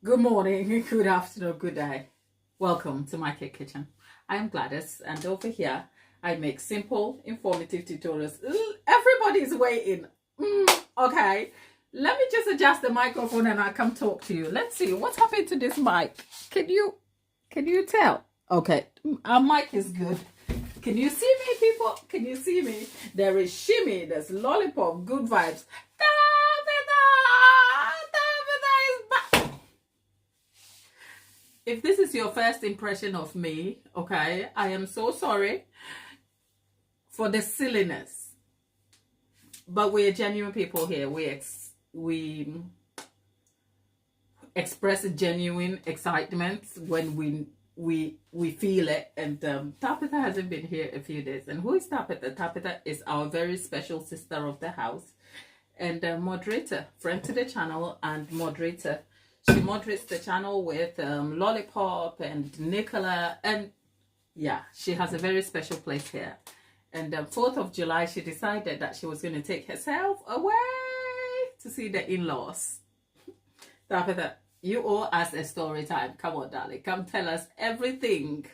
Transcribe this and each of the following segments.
Good morning, good afternoon, good day. Welcome to my cake kitchen. I am Gladys, and over here I make simple, informative tutorials. Everybody's waiting. Okay, let me just adjust the microphone and I'll come talk to you. Let's see what's happened to this mic. Can you tell? Okay, our mic is good. Can you see me, people? Can you see me? There is shimmy, there's lollipop, good vibes. If this is your first impression of me, okay, I am so sorry for the silliness. But we're genuine people here. We express a genuine excitement when we feel it. And Tabitha hasn't been here a few days. And who is Tabitha? Tabitha is our very special sister of the house and moderator, friend to the channel and moderator. She moderates the channel with Lollipop and Nicola, and yeah, she has a very special place here. And 4th of July, she decided that she was going to take herself away to see the in-laws. Tabitha, you owe us a story time. Come on, darling. Come tell us everything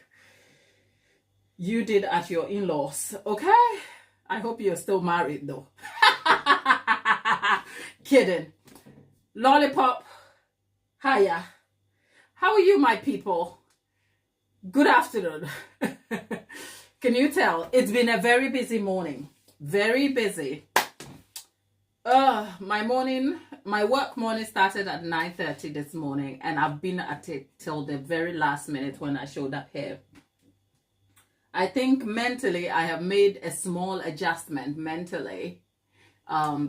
you did at your in-laws, okay? I hope you're still married, though. Kidding. Lollipop. Hiya. How are you, my people? Good afternoon. Can you tell? It's been a very busy morning. Very busy. My work morning started at 9:30 this morning, and I've been at it till the very last minute when I showed up here. I think mentally I have made a small adjustment mentally.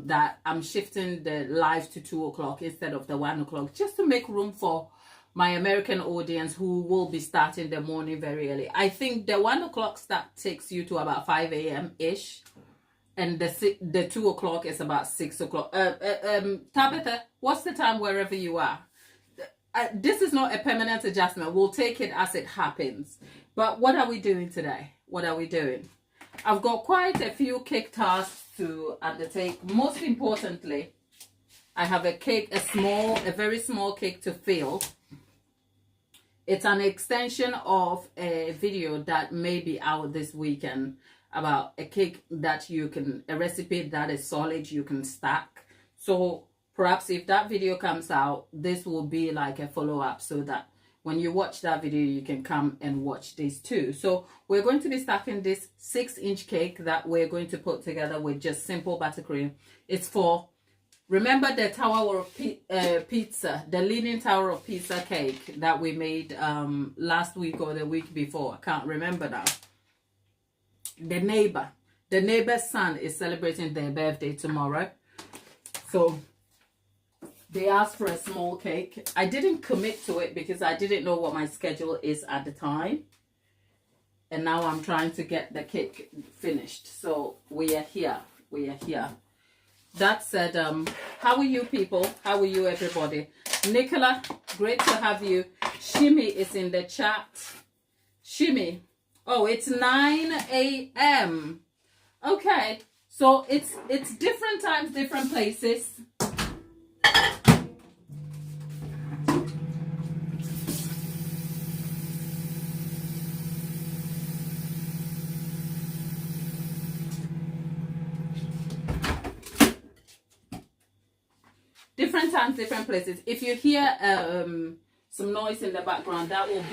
That I'm shifting the live to 2 o'clock instead of the 1 o'clock, just to make room for my American audience who will be starting the morning very early. I think the 1 o'clock start takes you to about 5 a.m. ish, and the 2 o'clock is about 6 o'clock. Tabitha, what's the time wherever you are? This is not a permanent adjustment. We'll take it as it happens. But what are we doing today? What are we doing? I've got quite a few cake tasks to undertake. Most importantly, I have a very small cake to fill. It's an extension of a video that may be out this weekend about a cake that a recipe that is solid, you can stack. So perhaps if that video comes out, this will be like a follow-up so that when you watch that video, you can come and watch these too. So we're going to be stacking this 6-inch cake that we're going to put together with just simple buttercream. It's for, remember the Tower of Pizza, the Leaning Tower of Pizza cake that we made last week or the week before. I can't remember now. The neighbor's son is celebrating their birthday tomorrow. So they asked for a small cake. I didn't commit to it because I didn't know what my schedule is at the time. And now I'm trying to get the cake finished. So we are here. We are here. That said, how are you people? How are you everybody? Nicola, great to have you. Shimmy is in the chat. Shimmy. Oh, it's 9 a.m. Okay. So it's different times, different places. Different times, different places. If you hear some noise in the background, that will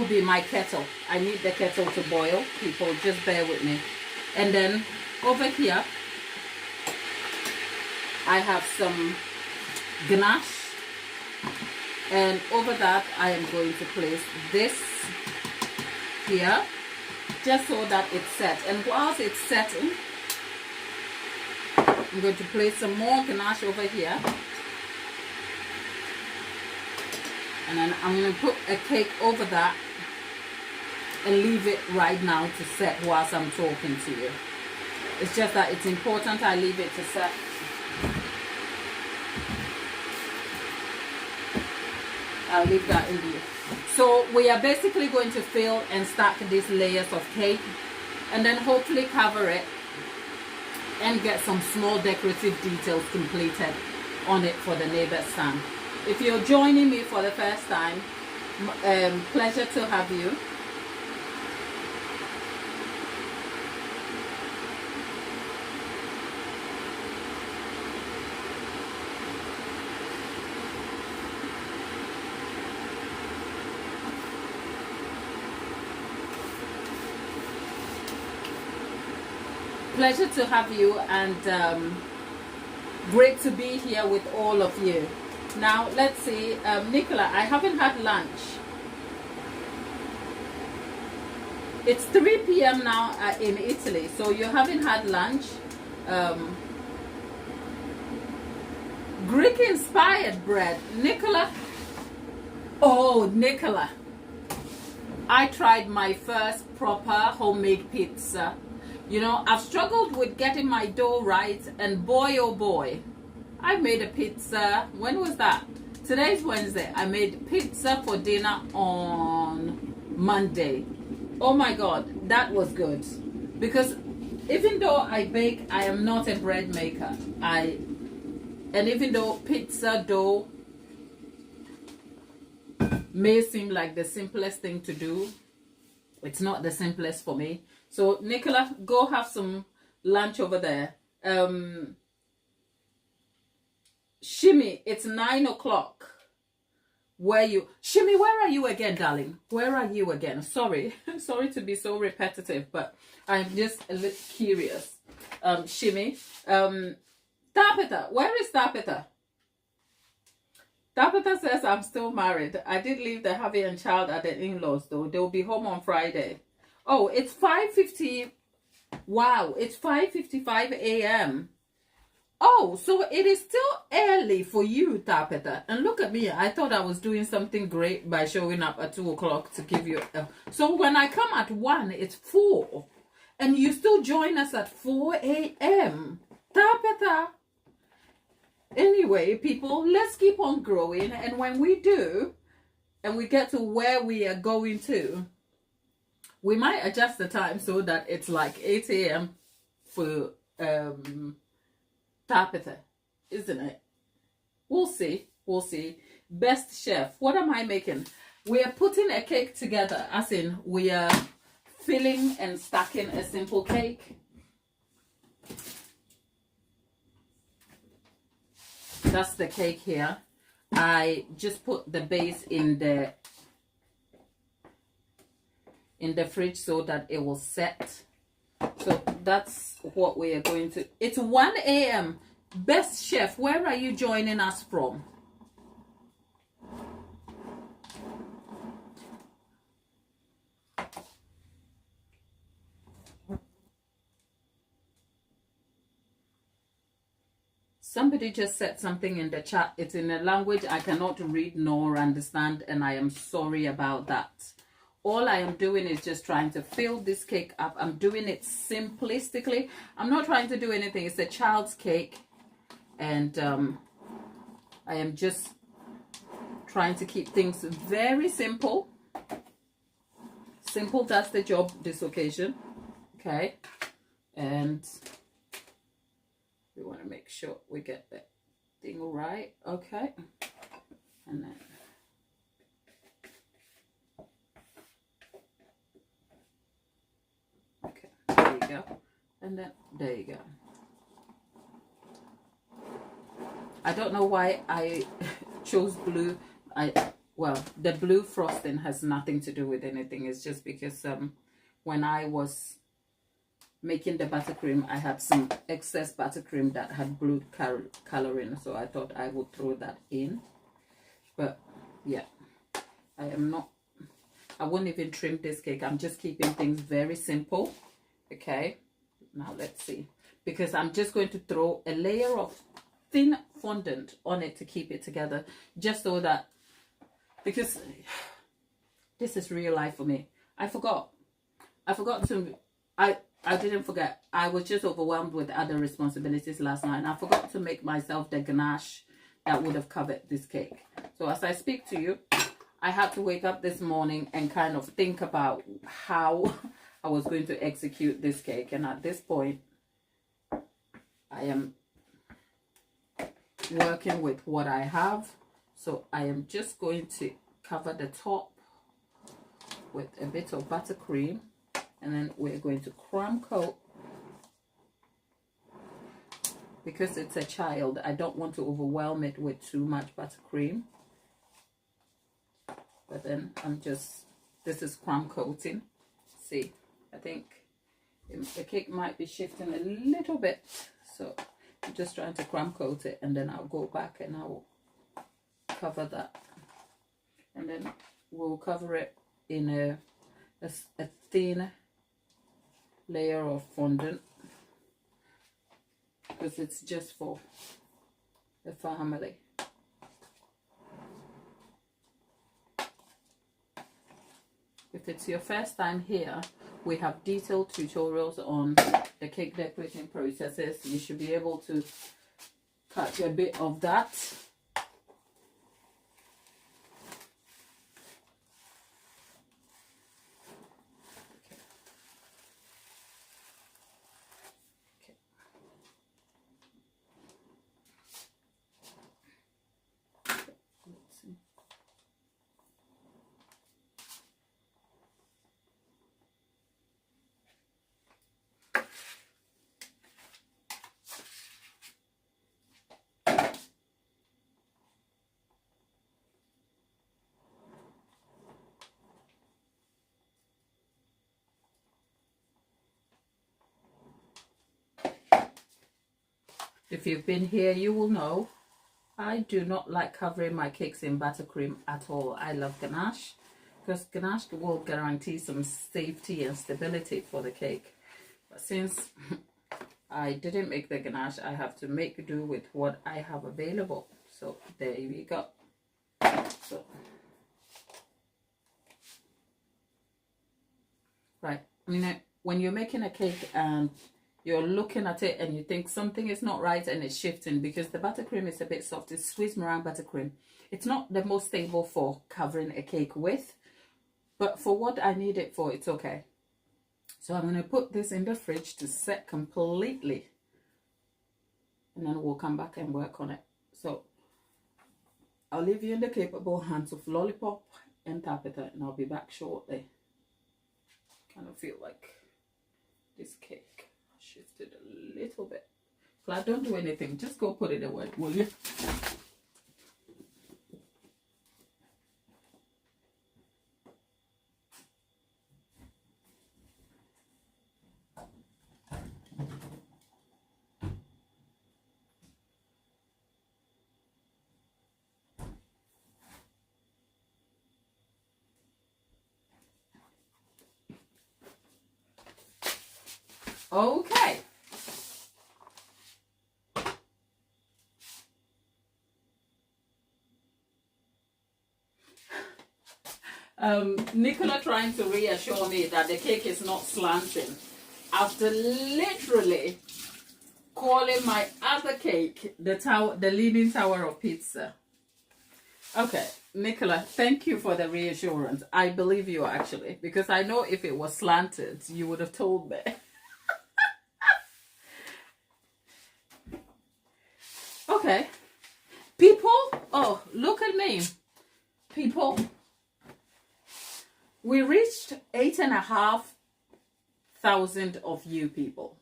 be my kettle. I need the kettle to boil. People, just bear with me. And then over here, I have some ganache. And over that, I am going to place this here, just so that it's set. And whilst it's setting, I'm going to place some more ganache over here. And then I'm going to put a cake over that and leave it right now to set whilst I'm talking to you. It's just that it's important I leave it to set. I'll leave that in here. So we are basically going to fill and stack these layers of cake and then hopefully cover it and get some small decorative details completed on it for the neighbor's son. If you're joining me for the first time, pleasure to have you. Pleasure to have you, and great to be here with all of you. Now, let's see, Nicola, I haven't had lunch. It's 3 p.m. now in Italy, so you haven't had lunch. Greek-inspired bread. Nicola? Oh, Nicola. I tried my first proper homemade pizza. You know, I've struggled with getting my dough right, and boy, oh boy, I made a pizza. When was that? Today's Wednesday. I made pizza for dinner on Monday. Oh my God, that was good. Because even though I bake, I am not a bread maker. And even though pizza dough may seem like the simplest thing to do, it's not the simplest for me. So, Nicola, go have some lunch over there. Shimmy, it's 9 o'clock. Shimmy, where are you again, darling? Where are you again? Sorry. Sorry to be so repetitive, but I'm just a little curious. Shimmy. Tapeta, where is Tapeta? Tapeta says I'm still married. I did leave the hubby and child at the in-laws, though. They'll be home on Friday. Oh, it's 5:50. Wow, it's 5:55 a.m. Oh, so it is still early for you, Tapeta. And look at me. I thought I was doing something great by showing up at 2 o'clock to give you so when I come at 1, it's 4. And you still join us at 4 a.m. Tapeta. Anyway, people, let's keep on growing. And when we do, and we get to where we are going to, we might adjust the time so that it's like 8 a.m. for Tapeta, isn't it? We'll see. We'll see. Best chef. What am I making? We are putting a cake together, as in we are filling and stacking a simple cake. That's the cake here. I just put the base in the fridge so that it will set. So that's what we are going to. It's 1 a.m. Best chef, where are you joining us from? Somebody just said something in the chat. It's in a language I cannot read nor understand, and I am sorry about that. All I am doing is just trying to fill this cake up. I'm doing it simplistically. I'm not trying to do anything. It's a child's cake. And I am just trying to keep things very simple. Simple does the job this occasion. Okay. And we want to make sure we get that thing right. Okay. And then go, and then there you go. I don't know why I chose blue. Well, the blue frosting has nothing to do with anything. It's just because when I was making the buttercream, I had some excess buttercream that had blue coloring, so I thought I would throw that in. But yeah, I won't even trim this cake. I'm just keeping things very simple. Okay, now let's see, because I'm just going to throw a layer of thin fondant on it to keep it together, just so that, because this is real life for me. I didn't forget. I was just overwhelmed with other responsibilities last night, and I forgot to make myself the ganache that would have covered this cake. So as I speak to you, I had to wake up this morning and kind of think about how I was going to execute this cake. And at this point, I am working with what I have. So I am just going to cover the top with a bit of buttercream, and then we're going to crumb coat. Because it's a child, I don't want to overwhelm it with too much buttercream. But then this is crumb coating. See, I think the cake might be shifting a little bit. So I'm just trying to crumb coat it, and then I'll go back and I'll cover that. And then we'll cover it in a thin layer of fondant, because it's just for the family. If it's your first time here, we have detailed tutorials on the cake decorating processes. You should be able to catch a bit of that. If you've been here, you will know I do not like covering my cakes in buttercream at all. I love ganache, because ganache will guarantee some safety and stability for the cake. But since I didn't make the ganache, I have to make do with what I have available. So there we go. So, right, when you're making a cake and you're looking at it and you think something is not right and it's shifting, because the buttercream is a bit soft. It's sweet meringue buttercream. It's not the most stable for covering a cake with, but for what I need it for, it's okay. So I'm going to put this in the fridge to set completely, and then we'll come back and work on it. So I'll leave you in the capable hands of Lollipop and Tapita, and I'll be back shortly. Kind of feel like this cake shifted a little bit. Glad, don't do anything. Just go put it away, will you? Okay. Nicola trying to reassure me that the cake is not slanting after literally calling my other cake the Leaning Tower of Pizza. Okay, Nicola, thank you for the reassurance. I believe you actually, because I know if it was slanted, you would have told me. Okay, people, oh, look at me. People, we reached 8,500 of you people.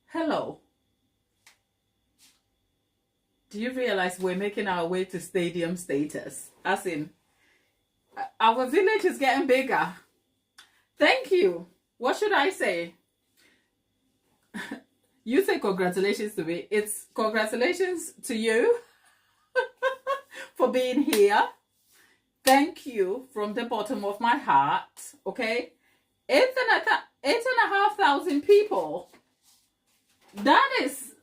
Hello. Do you realize we're making our way to stadium status? As in, our village is getting bigger. Thank you. What should I say? You say congratulations to me. It's congratulations to you for being here. Thank you from the bottom of my heart. Okay, 8,500 people. That is,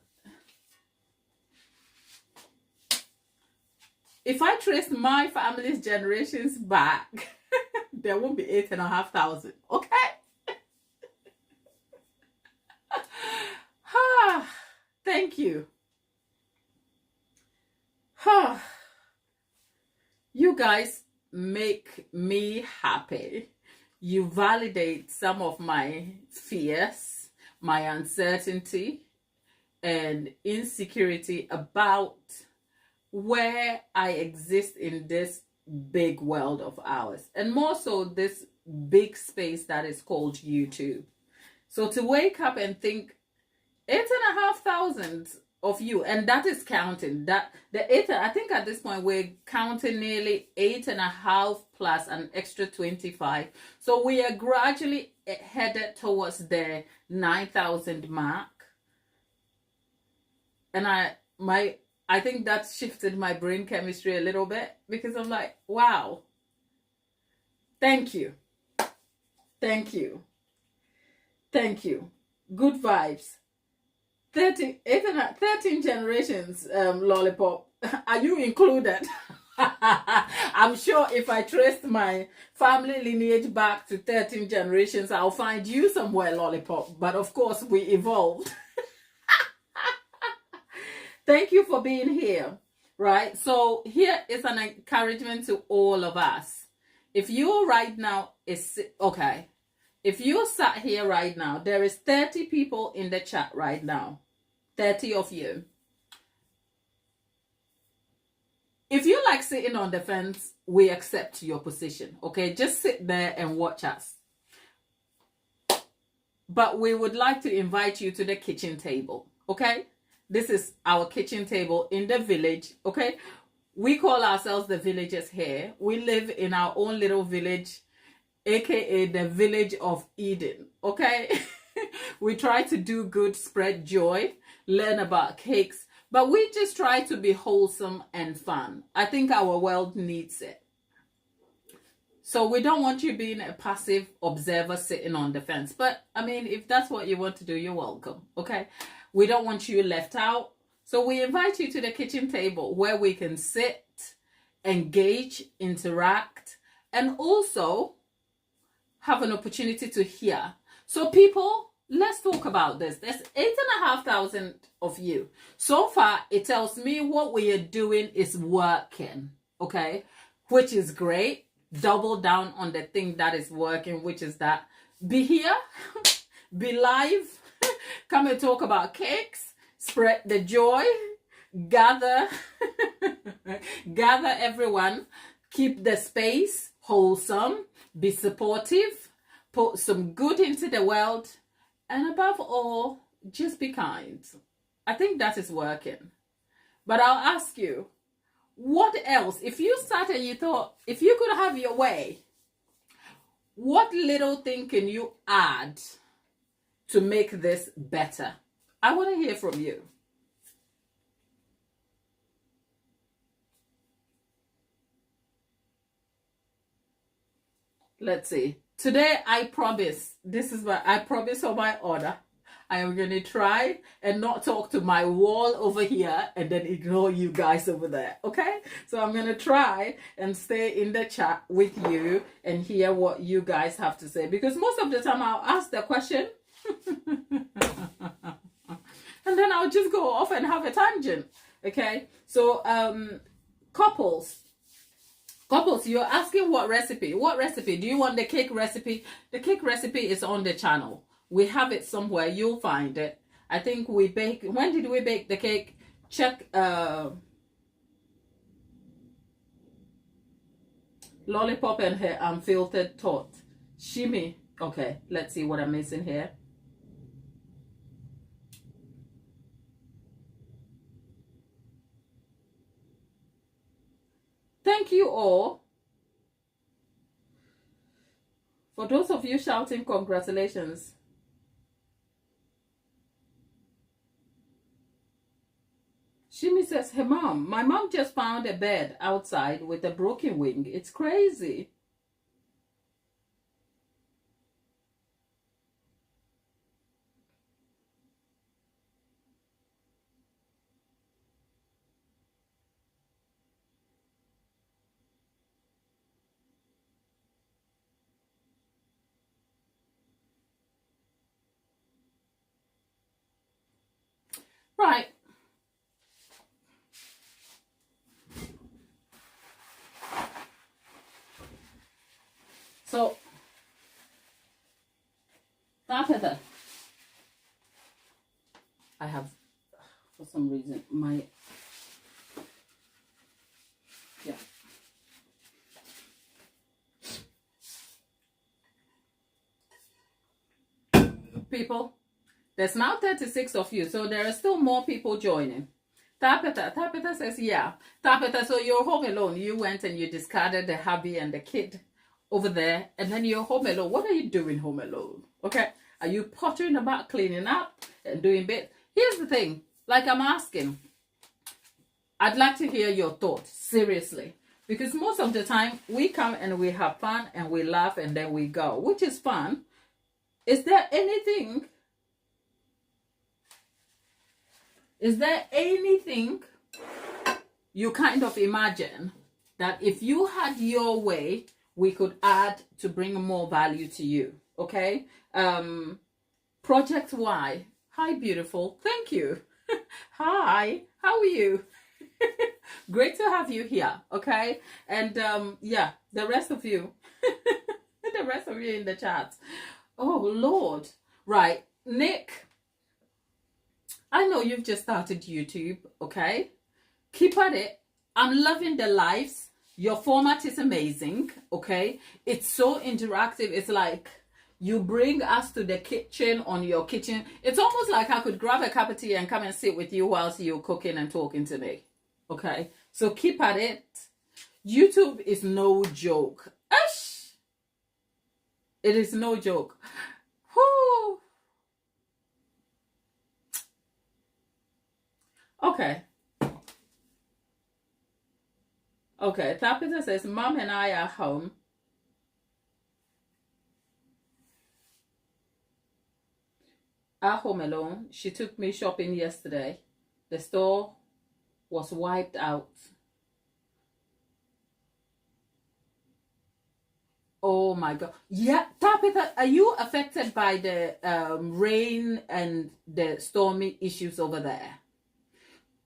if I trace my family's generations back, there won't be 8,500. Okay. Thank you. You guys make me happy. You validate some of my fears, my uncertainty and insecurity about where I exist in this big world of ours, and more so this big space that is called YouTube. So to wake up and think 8,500 of you, and that is counting that the eight. I think at this point we're counting nearly 8.5 plus an extra 25. So we are gradually headed towards the 9,000 mark, and I think that's shifted my brain chemistry a little bit, because I'm like, wow, thank you, thank you, thank you, good vibes. 13 generations, Lollipop. Are you included? I'm sure if I traced my family lineage back to 13 generations, I'll find you somewhere, Lollipop. But of course, we evolved. Thank you for being here, right? So here is an encouragement to all of us. If you right now is okay, if you sat here right now, there is 30 people in the chat right now, 30 of you. If you like sitting on the fence, we accept your position, okay? Just sit there and watch us. But we would like to invite you to the kitchen table, okay? This is our kitchen table in the village, okay? We call ourselves the villagers here. We live in our own little village, aka the village of Eden, okay? We try to do good, spread joy, learn about cakes, but we just try to be wholesome and fun. I think our world needs it. So we don't want you being a passive observer sitting on the fence. But I mean, if that's what you want to do, you're welcome, okay? We don't want you left out. So we invite you to the kitchen table where we can sit, engage, interact, and also have an opportunity to hear. So people, let's talk about this. There's 8,500 of you. So far, it tells me what we are doing is working, okay? Which is great. Double down on the thing that is working, which is that be here, be live, come and talk about cakes, spread the joy, gather, gather everyone, keep the space wholesome, be supportive, put some good into the world, and above all, just be kind. I think that is working. But I'll ask you, what else? If you sat and you thought, if you could have your way, what little thing can you add to make this better? I want to hear from you. Let's see. Today, I promise, I promise on my honor, I am going to try and not talk to my wall over here and then ignore you guys over there, okay? So I'm going to try and stay in the chat with you and hear what you guys have to say. Because most of the time I'll ask the question and then I'll just go off and have a tangent, okay? So couples, you're asking what recipe? What recipe? Do you want the cake recipe? The cake recipe is on the channel. We have it somewhere. You'll find it. I think we bake. When did we bake the cake? Check Lollipop and her unfiltered thought. Shimmy. Okay, let's see what I'm missing here. Thank you all. For those of you shouting congratulations. Shimi says, hey mom, my mom just found a bed outside with a broken wing. It's crazy. Right. For some reason, my, yeah. People, there's now 36 of you, so there are still more people joining. Tapeta says, yeah. Tapeta, so you're home alone. You went and you discarded the hubby and the kid over there, and then you're home alone. What are you doing home alone? Okay? Are you pottering about, cleaning up and doing bits? Here's the thing, like I'm asking, I'd like to hear your thoughts, seriously. Because most of the time, we come and we have fun and we laugh and then we go, which is fun. Is there anything you kind of imagine that if you had your way, we could add to bring more value to you? Okay? Project Y. Hi, beautiful. Thank you. Hi. How are you? Great to have you here. Okay? And yeah, the rest of you. The rest of you in the chat. Oh, Lord. Right. Nick, I know you've just started YouTube, okay? Keep at it. I'm loving the lives. Your format is amazing, okay? It's so interactive. It's like you bring us to the kitchen on your kitchen. It's almost like I could grab a cup of tea and come and sit with you whilst you're cooking and talking to me, okay? So keep at it. YouTube is no joke. Ash! It is no joke. Whew. Okay. Okay. Tapita says, Mom and I are home. Are home alone. She took me shopping yesterday. The store was wiped out. Oh my God. Yeah, Tapita, are you affected by the rain and the stormy issues over there?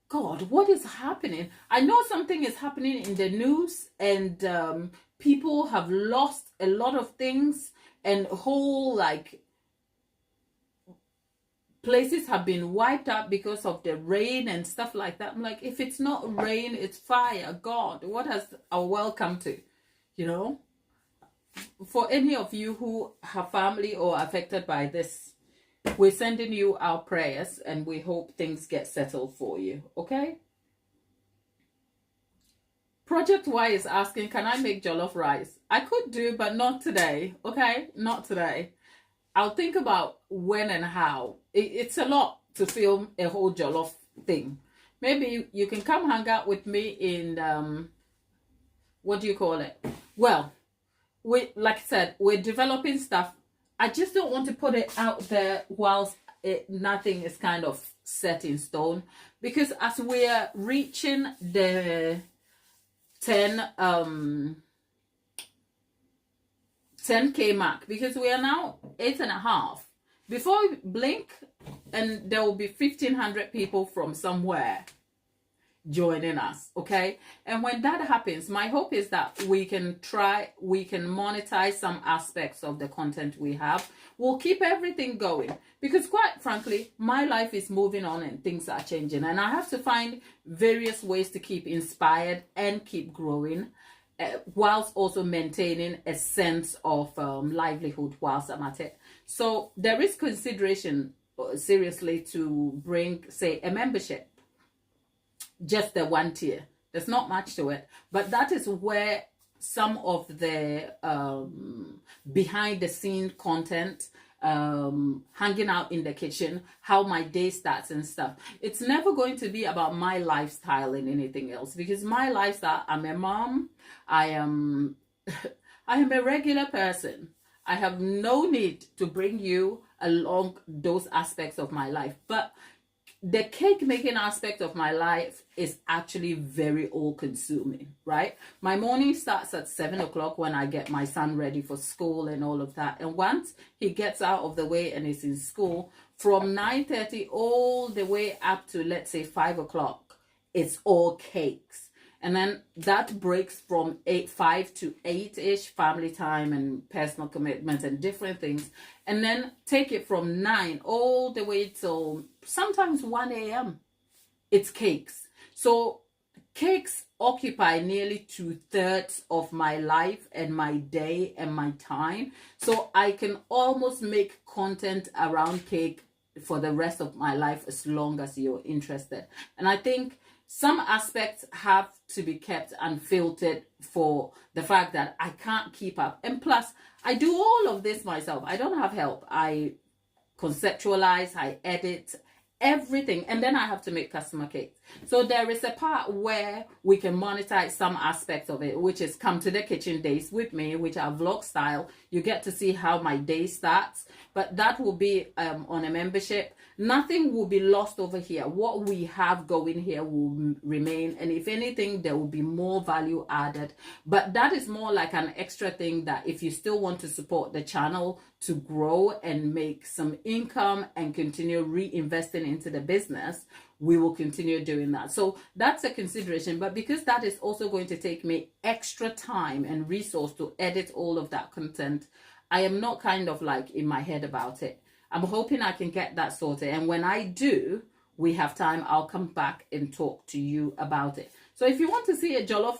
God, what is happening? I know something is happening in the news, and people have lost a lot of things, and whole like places have been wiped out because of the rain and stuff like that. I'm like, if it's not rain, it's fire. God, what has our world come to? You know? For any of you who have family or affected by this, we're sending you our prayers and we hope things get settled for you, okay? Project Y is asking, can I make jollof rice? I could do, but not today, okay? Not today. I'll think about when and how. It's a lot to film a whole jollof thing. Maybe you can come hang out with me in, what do you call it? Well, like I said, we're developing stuff. I just don't want to put it out there whilst nothing is kind of set in stone. Because as we're reaching the 10K mark, because we are now 8.5. Before we blink, and there will be 1,500 people from somewhere joining us, okay? And when that happens, my hope is that we can monetize some aspects of the content we have. We'll keep everything going because, quite frankly, my life is moving on and things are changing, and I have to find various ways to keep inspired and keep growing, whilst also maintaining a sense of livelihood whilst I'm at it. So there is consideration, seriously, to bring, say, a membership. Just the one tier. There's not much to it, but that is where some of the behind the scene content, hanging out in the kitchen, how my day starts and stuff. It's never going to be about my lifestyle and anything else, because my lifestyle, I'm a mom, I am I am a regular person. I have no need to bring you along those aspects of my life, but the cake making aspect of my life is actually very all consuming, right? My morning starts at 7 o'clock when I get my son ready for school and all of that. And once he gets out of the way and is in school, from 9:30 all the way up to, let's say, 5 o'clock, it's all cakes. And then that breaks from 5 to 8-ish, family time and personal commitments and different things. And then take it from 9 all the way till sometimes 1 a.m. it's cakes. So cakes occupy nearly 2/3 of my life and my day and my time. So I can almost make content around cake for the rest of my life as long as you're interested. And I think some aspects have to be kept unfiltered for the fact that I can't keep up. And plus, I do all of this myself. I don't have help. I conceptualize, I edit, everything, and then I have to make customer cakes. So there is a part where we can monetize some aspects of it, which is come to the kitchen days with me, which are vlog style. You get to see how my day starts, but that will be on a membership. Nothing will be lost over here. What we have going here will remain, and if anything, there will be more value added. But that is more like an extra thing that if you still want to support the channel to grow and make some income and continue reinvesting into the business, we will continue doing that. So that's a consideration. But because that is also going to take me extra time and resource to edit all of that content, I am not kind of like in my head about it. I'm hoping I can get that sorted. And when I do, we have time, I'll come back and talk to you about it. So if you want to see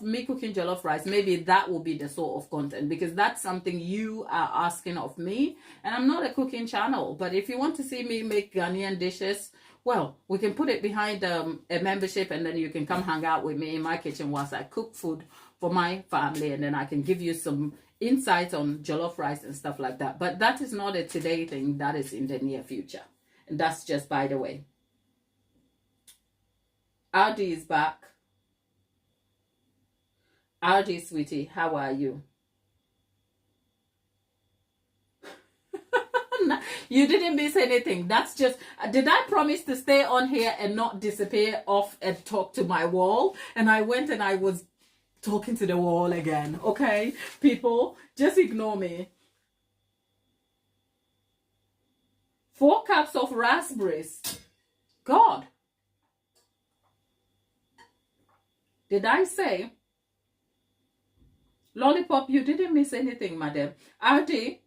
me cooking jollof rice, maybe that will be the sort of content, because that's something you are asking of me. And I'm not a cooking channel, but if you want to see me make Ghanaian dishes, well, we can put it behind a membership, and then you can come hang out with me in my kitchen whilst I cook food for my family, and then I can give you some insights on jollof rice and stuff like that. But that is not a today thing, that is in the near future. And that's just by the way. Audi is back. Audi, sweetie, how are you? You didn't miss anything. That's just, did I promise to stay on here and not disappear off and talk to my wall? And I went and I was talking to the wall again. Okay, people, just ignore me. 4 cups of raspberries. God. Did I say? Lollipop, you didn't miss anything, madam. Audi,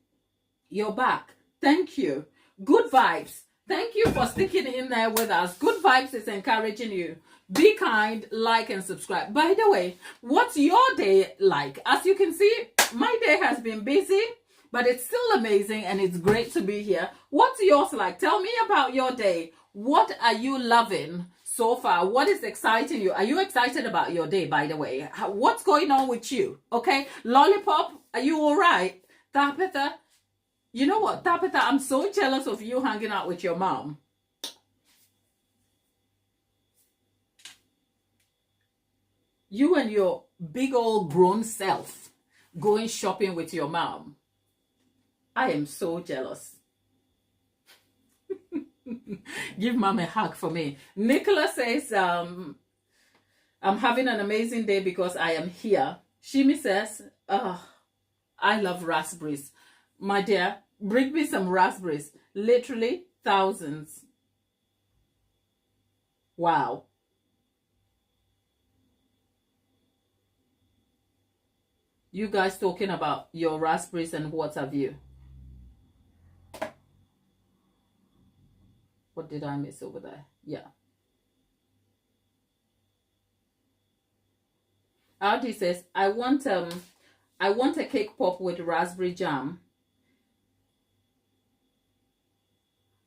you're back. Thank you. Good vibes. Thank you for sticking in there with us. Good vibes is encouraging you. Be kind, like, and subscribe. By the way, what's your day like? As you can see, my day has been busy, but it's still amazing and it's great to be here. What's yours like? Tell me about your day. What are you loving so far? What is exciting you? Are you excited about your day, by the way? What's going on with you? Okay, Lollipop, are you all right? Tabitha, you know what, Tabitha, I'm so jealous of you hanging out with your mom. You and your big old grown self going shopping with your mom. I am so jealous. Give mom a hug for me. Nicola says, I'm having an amazing day because I am here. Shimi says, I love raspberries. My dear, bring me some raspberries. Literally thousands. Wow. You guys talking about your raspberries and what have you. What did I miss over there? Yeah. Audi says, I want a cake pop with raspberry jam.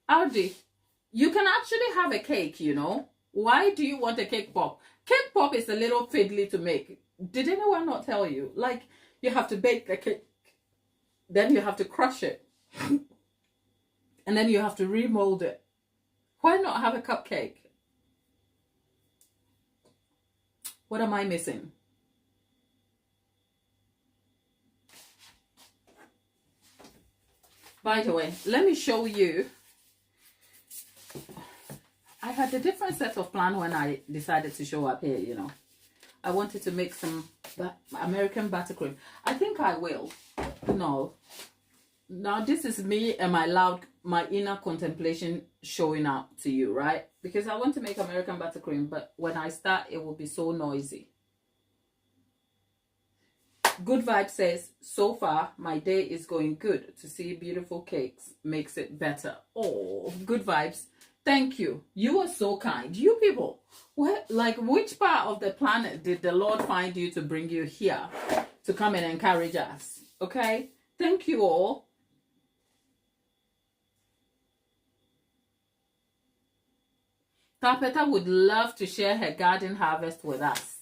Audi, you can actually have a cake, you know. Why do you want a cake pop? Cake pop is a little fiddly to make. Did anyone not tell you? Like, you have to bake the cake, then you have to crush it, and then you have to remold it. Why not have a cupcake? What am I missing? By the way, let me show you. I had a different set of plan when I decided to show up here, you know. I wanted to make some American buttercream. I think I will. No. Now this is me and my inner contemplation showing up to you, right? Because I want to make American buttercream, but when I start, it will be so noisy. Good Vibe says, so far, my day is going good. To see beautiful cakes makes it better. Oh, Good Vibes. Thank you. You are so kind. You people, Where, like, which part of the planet did the Lord find you to bring you here to come and encourage us? Okay? Thank you all. Tapeta would love to share her garden harvest with us.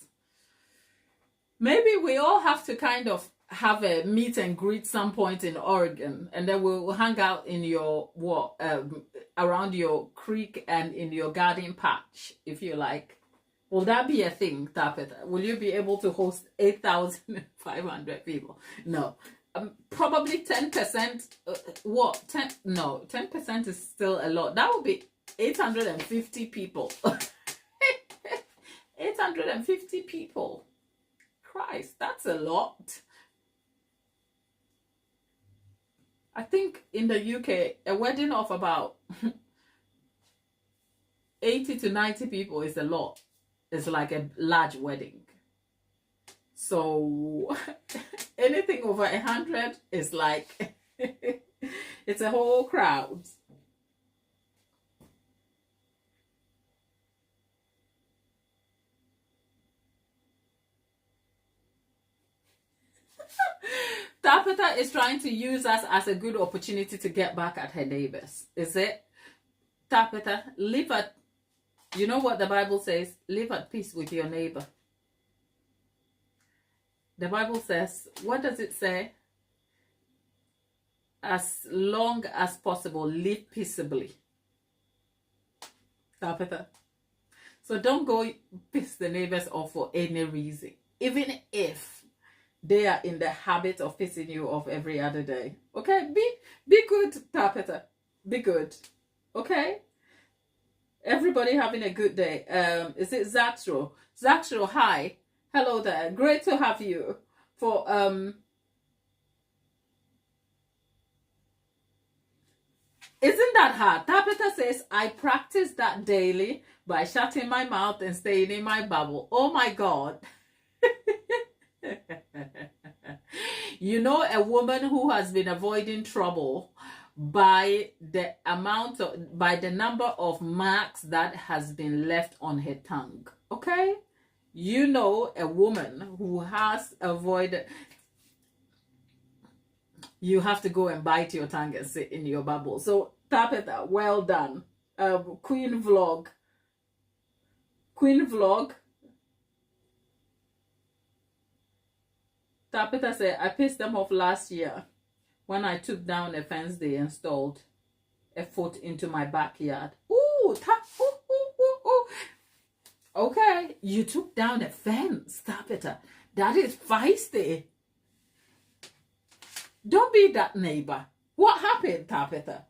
Maybe we all have to kind of have a meet and greet some point in Oregon, and then we'll hang out in your around your creek and in your garden patch, if you like. Will that be a thing, Tapeta? Will you be able to host 8,500 people? No. Probably 10%. What? 10? No, 10% is still a lot. That would be 850 people. 850 people. Christ, that's a lot. I think in the UK, a wedding of about 80 to 90 people is a lot. It's like a large wedding. So anything over 100 is like, it's a whole crowd. Tapeta is trying to use us as a good opportunity to get back at her neighbors. Is it? Tapeta, live at, you know what the Bible says? Live at peace with your neighbor. The Bible says, what does it say? As long as possible, live peaceably. Tapeta. So don't go piss the neighbors off for any reason. Even if they are in the habit of pissing you off every other day. Okay? Be good, Tapeta. Be good. Okay? Everybody having a good day. Is it Zaxro? Zaxro, hi. Hello there. Great to have you. For isn't that hard? Tapeta says, I practice that daily by shutting my mouth and staying in my bubble. Oh my God. You know, a woman who has been avoiding trouble by the number of marks that has been left on her tongue. Okay? You know, a woman who has avoided, you have to go and bite your tongue and sit in your bubble. So Tapeta, well done. Queen vlog. Tapeta said, I pissed them off last year when I took down a fence they installed a foot into my backyard. Ooh, okay, you took down a fence, Tapeta. That is feisty. Don't be that neighbor. What happened, Tapeta?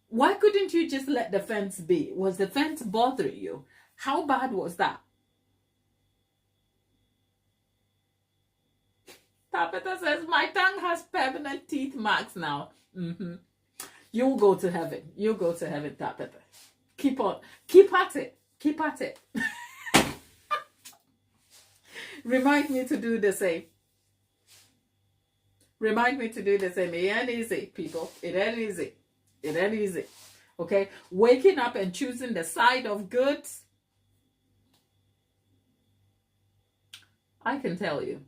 Why couldn't you just let the fence be? Was the fence bothering you? How bad was that? Tapeta says, my tongue has permanent teeth marks now. You'll go to heaven. You'll go to heaven, Tapeta. Keep on. Keep at it. Keep at it. Remind me to do the same. Remind me to do the same. It ain't easy, people. It ain't easy. It ain't easy. Okay? Waking up and choosing the side of good, I can tell you,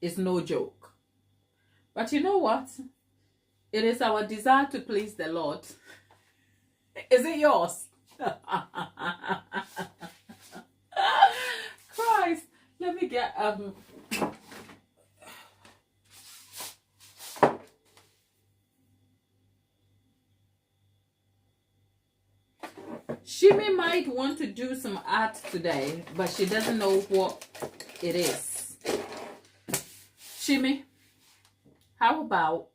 it's no joke. But you know what? It is our desire to please the Lord. Is it yours? Christ. Let me get Shimi might want to do some art today, but she doesn't know what it is. Shimi, how about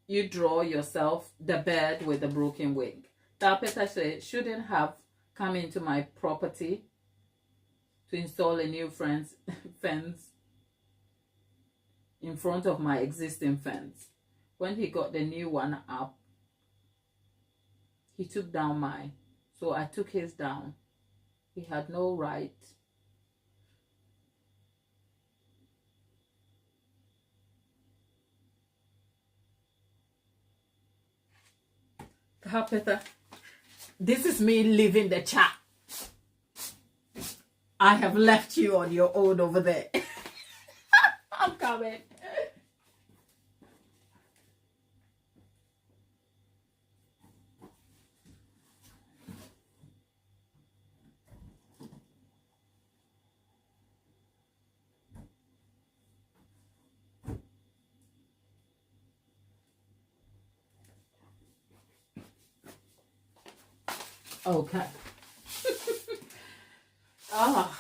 you draw yourself the bird with the broken wing? Tapeta said, shouldn't have come into my property to install a new fence in front of my existing fence. When he got the new one up, he took down mine. So I took his down. He had no right. Tapeta, this is me leaving the chat. I have left you on your own over there. I'm coming. Okay. Ah.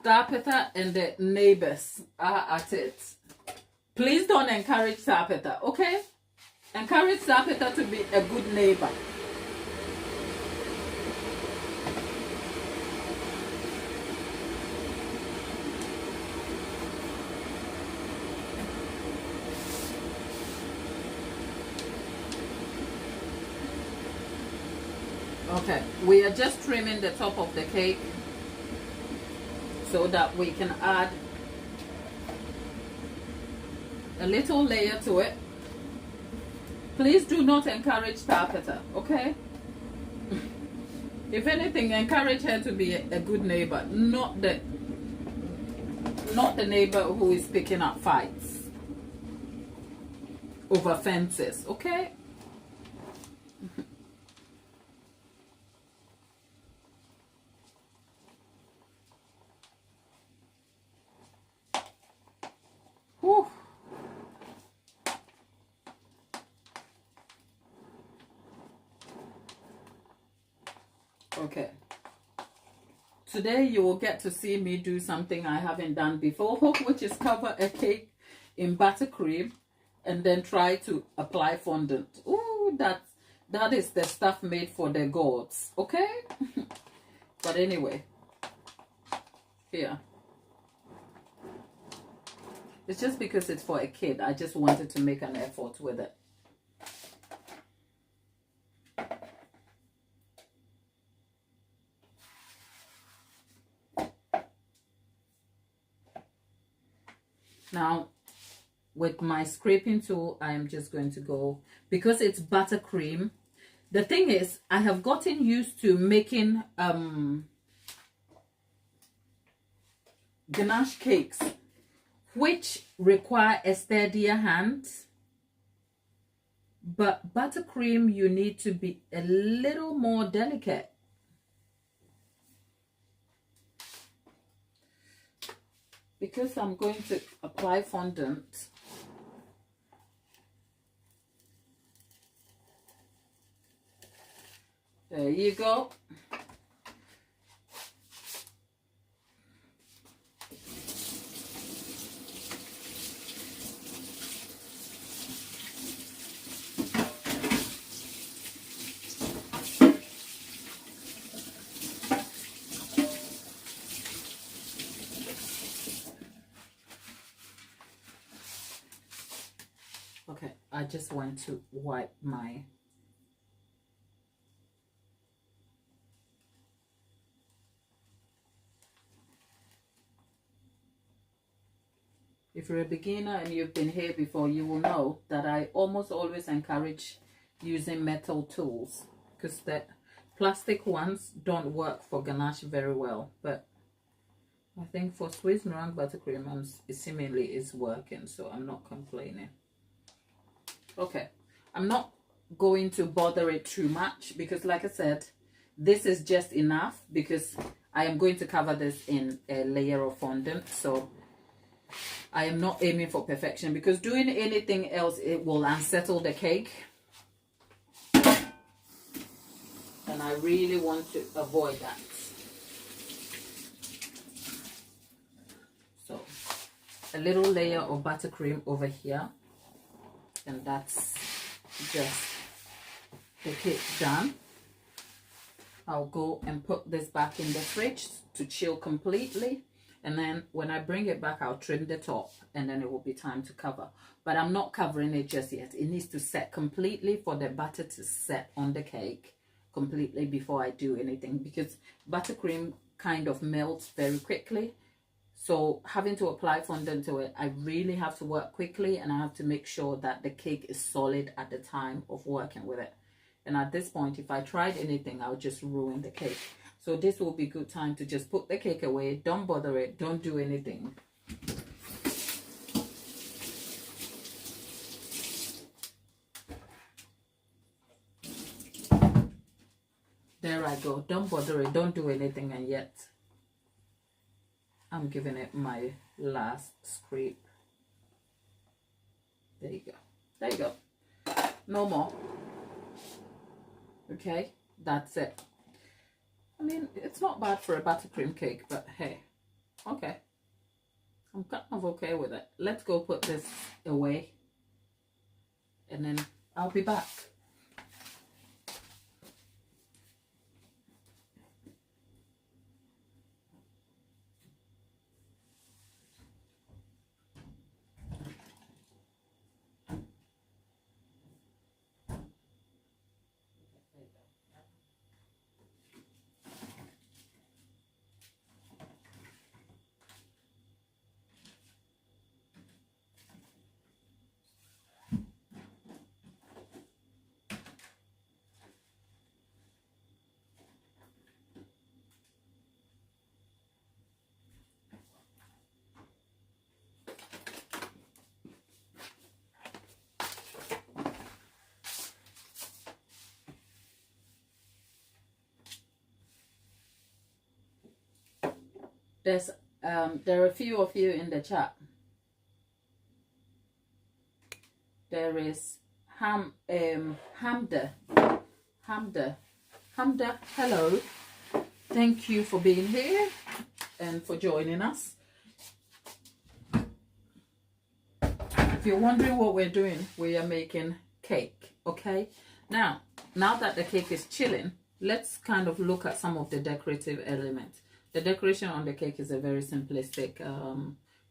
Tapeta and the neighbors are at it. Please don't encourage Tapeta, okay? Encourage Tapeta to be a good neighbor. Okay, we are just trimming the top of the cake so that we can add a little layer to it. Please do not encourage Tapeta, okay? If anything, encourage her to be a good neighbor, not the neighbor who is picking up fights over fences, okay? Whew. Okay. Today you will get to see me do something I haven't done before, which is cover a cake in buttercream and then try to apply fondant. Ooh, that is the stuff made for the gods, okay? But anyway, here. It's just because it's for a kid. I just wanted to make an effort with it. Now, with my scraping tool, I am just going to go, because it's buttercream. The thing is, I have gotten used to making ganache cakes, which require a steadier hand. But buttercream, you need to be a little more delicate. Because I'm going to apply fondant, there you go. Okay, I just want to wipe my if you're a beginner and you've been here before, you will know that I almost always encourage using metal tools because the plastic ones don't work for ganache very well. But I think for Swiss meringue buttercream, it seemingly is working, so I'm not complaining. Okay, I'm not going to bother it too much because, like I said, this is just enough because I am going to cover this in a layer of fondant. So I am not aiming for perfection because doing anything else, it will unsettle the cake. And I really want to avoid that. So a little layer of buttercream over here. And that's just the cake done. I'll go and put this back in the fridge to chill completely. And then when I bring it back, I'll trim the top and then it will be time to cover. But I'm not covering it just yet. It needs to set completely for the butter to set on the cake completely before I do anything, because buttercream kind of melts very quickly. So having to apply fondant to it, I really have to work quickly and I have to make sure that the cake is solid at the time of working with it. And at this point, if I tried anything, I would just ruin the cake. So this will be a good time to just put the cake away. Don't bother it. Don't do anything. There I go. Don't bother it. Don't do anything. And yet, I'm giving it my last scrape. There you go. There you go. No more. Okay. That's it. I mean, it's not bad for a buttercream cake, but hey. Okay. I'm kind of okay with it. Let's go put this away. And then I'll be back. There are a few of you in the chat. There is Hamda. Hamda, hello. Thank you for being here and for joining us. If you're wondering what we're doing, we are making cake, okay? Now that the cake is chilling, let's kind of look at some of the decorative elements. The decoration on the cake is a very simplistic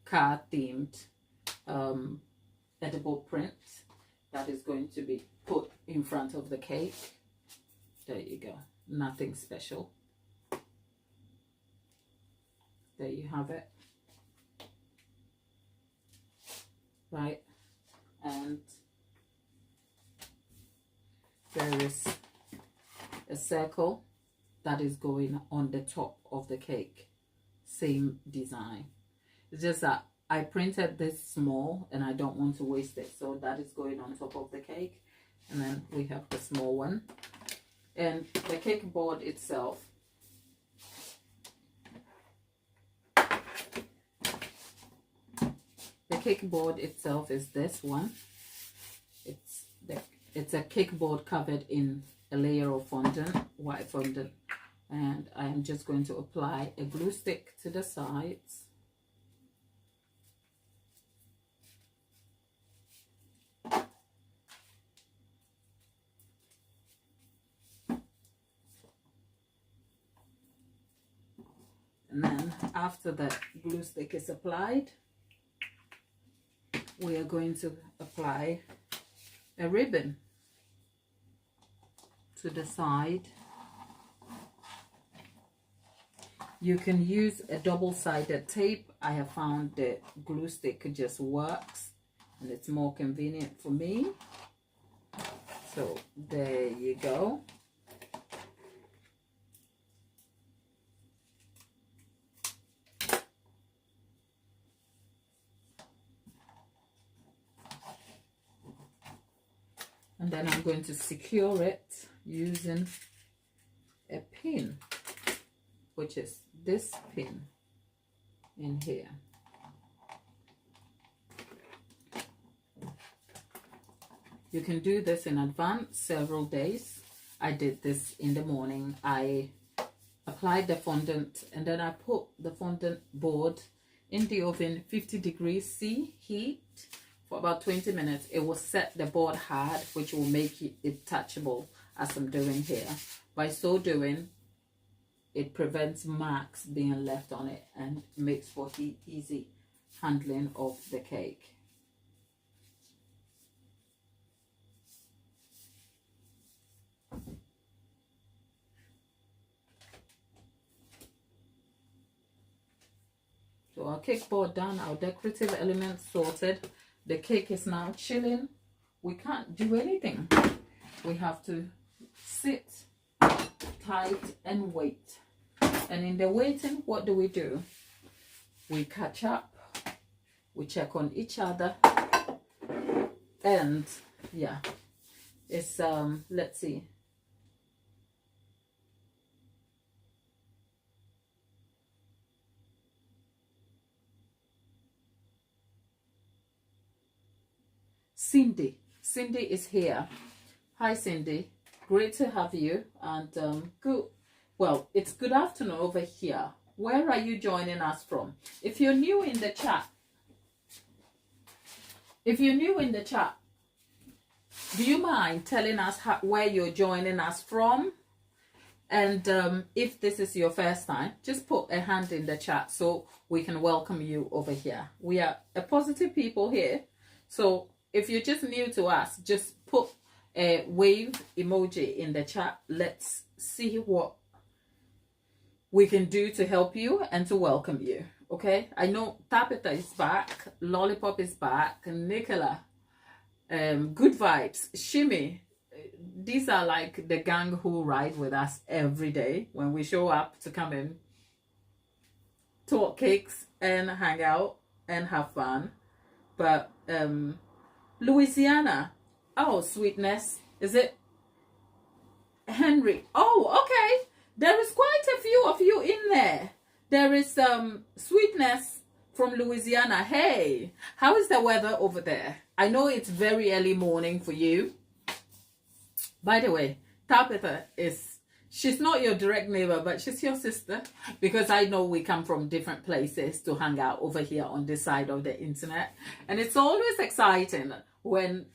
car-themed edible print that is going to be put in front of the cake. There you go. Nothing special. There you have it. Right? And there is a circle that is going on the top of the cake. Same design. It's just that I printed this small and I don't want to waste it. So that is going on top of the cake. And then we have the small one. And the cake board itself. The cake board itself is this one. It's a cake board covered in a layer of fondant, white fondant. And I am just going to apply a glue stick to the sides. And then after the glue stick is applied, we are going to apply a ribbon to the side. You can use a double-sided tape. I have found the glue stick just works and it's more convenient for me. So there you go. And then I'm going to secure it using a pin, which is this pin in here. You can do this in advance, several days. I did this in the morning. I applied the fondant and then I put the fondant board in the oven, 50 degrees C heat, for about 20 minutes. It will set the board hard, which will make it touchable as I'm doing here. By so doing, it prevents marks being left on it and makes for easy handling of the cake. So our cake board done, our decorative elements sorted. The cake is now chilling. We can't do anything. We have to sit tight and wait. And in the waiting, what do? We catch up, we check on each other, and yeah, it's let's see. Cindy is here. Hi Cindy, great to have you. And good, well, it's good afternoon over here. Where are you joining us from? If you're new in the chat, do you mind telling us where you're joining us from? And if this is your first time, just put a hand in the chat so we can welcome you over here. We are a positive people here. So if you're just new to us, just put a wave emoji in the chat. Let's see what we can do to help you and to welcome you. Okay, I know Tabitha is back, Lollipop is back, Nicola, good vibes, Shimmy. These are like the gang who ride with us every day when we show up to come in, talk cakes and hang out and have fun. But Louisiana, oh sweetness, is it Henry? Oh, okay, there is quite a few of you in there. There is sweetness from Louisiana. Hey, how is the weather over there? I know it's very early morning for you. By the way, Tabitha she's not your direct neighbor, but she's your sister, because I know we come from different places to hang out over here on this side of the internet. And it's always exciting when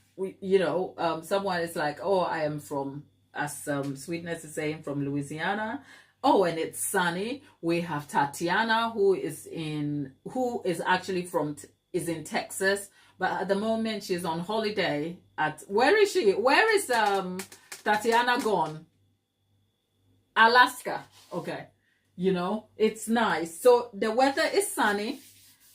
someone is like, oh, I am from, as Sweetness is saying, from Louisiana. Oh, and it's sunny. We have Tatiana, who is actually in Texas, but at the moment she's on holiday at, where is she? Where is Tatiana gone? Alaska. Okay. It's nice. So the weather is sunny.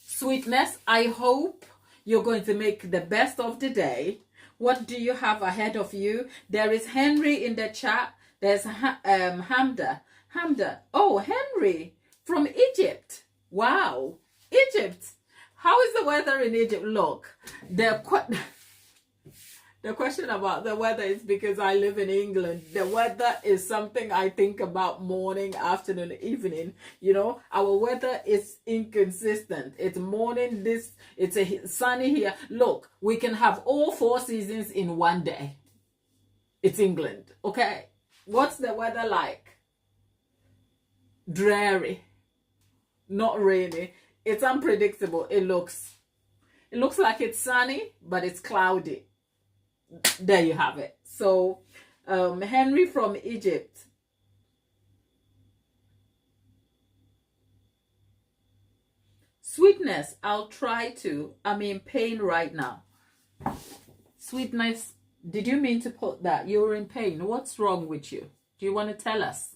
Sweetness, I hope you're going to make the best of the day. What do you have ahead of you? There is Henry in the chat. There's Hamda. Oh, Henry from Egypt. Wow. Egypt. How is the weather in Egypt? Look, the question about the weather is because I live in England. The weather is something I think about morning, afternoon, evening. Our weather is inconsistent. It's morning, it's sunny here. Look, we can have all 4 seasons in one day. It's England, okay? What's the weather like? Dreary, not rainy. It's unpredictable. It looks like it's sunny, but it's cloudy. There you have it. So Henry from Egypt. Sweetness, I'll try to. I'm in pain right now. Sweetness, did you mean to put that? You're in pain. What's wrong with you? Do you want to tell us?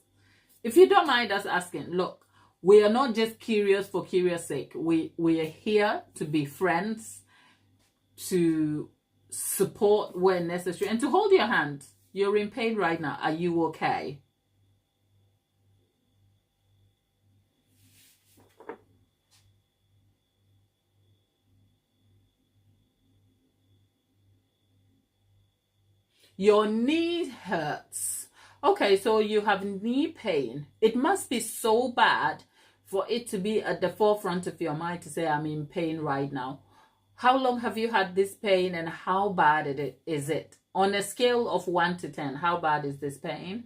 If you don't mind us asking, look, we are not just curious for curious sake. We are here to be friends, to support when necessary, and to hold your hand. You're in pain right now. Are you okay? Your knee hurts. Okay, so you have knee pain. It must be so bad for it to be at the forefront of your mind to say, I'm in pain right now. How long have you had this pain, and how bad is it? On a scale of 1 to 10, how bad is this pain?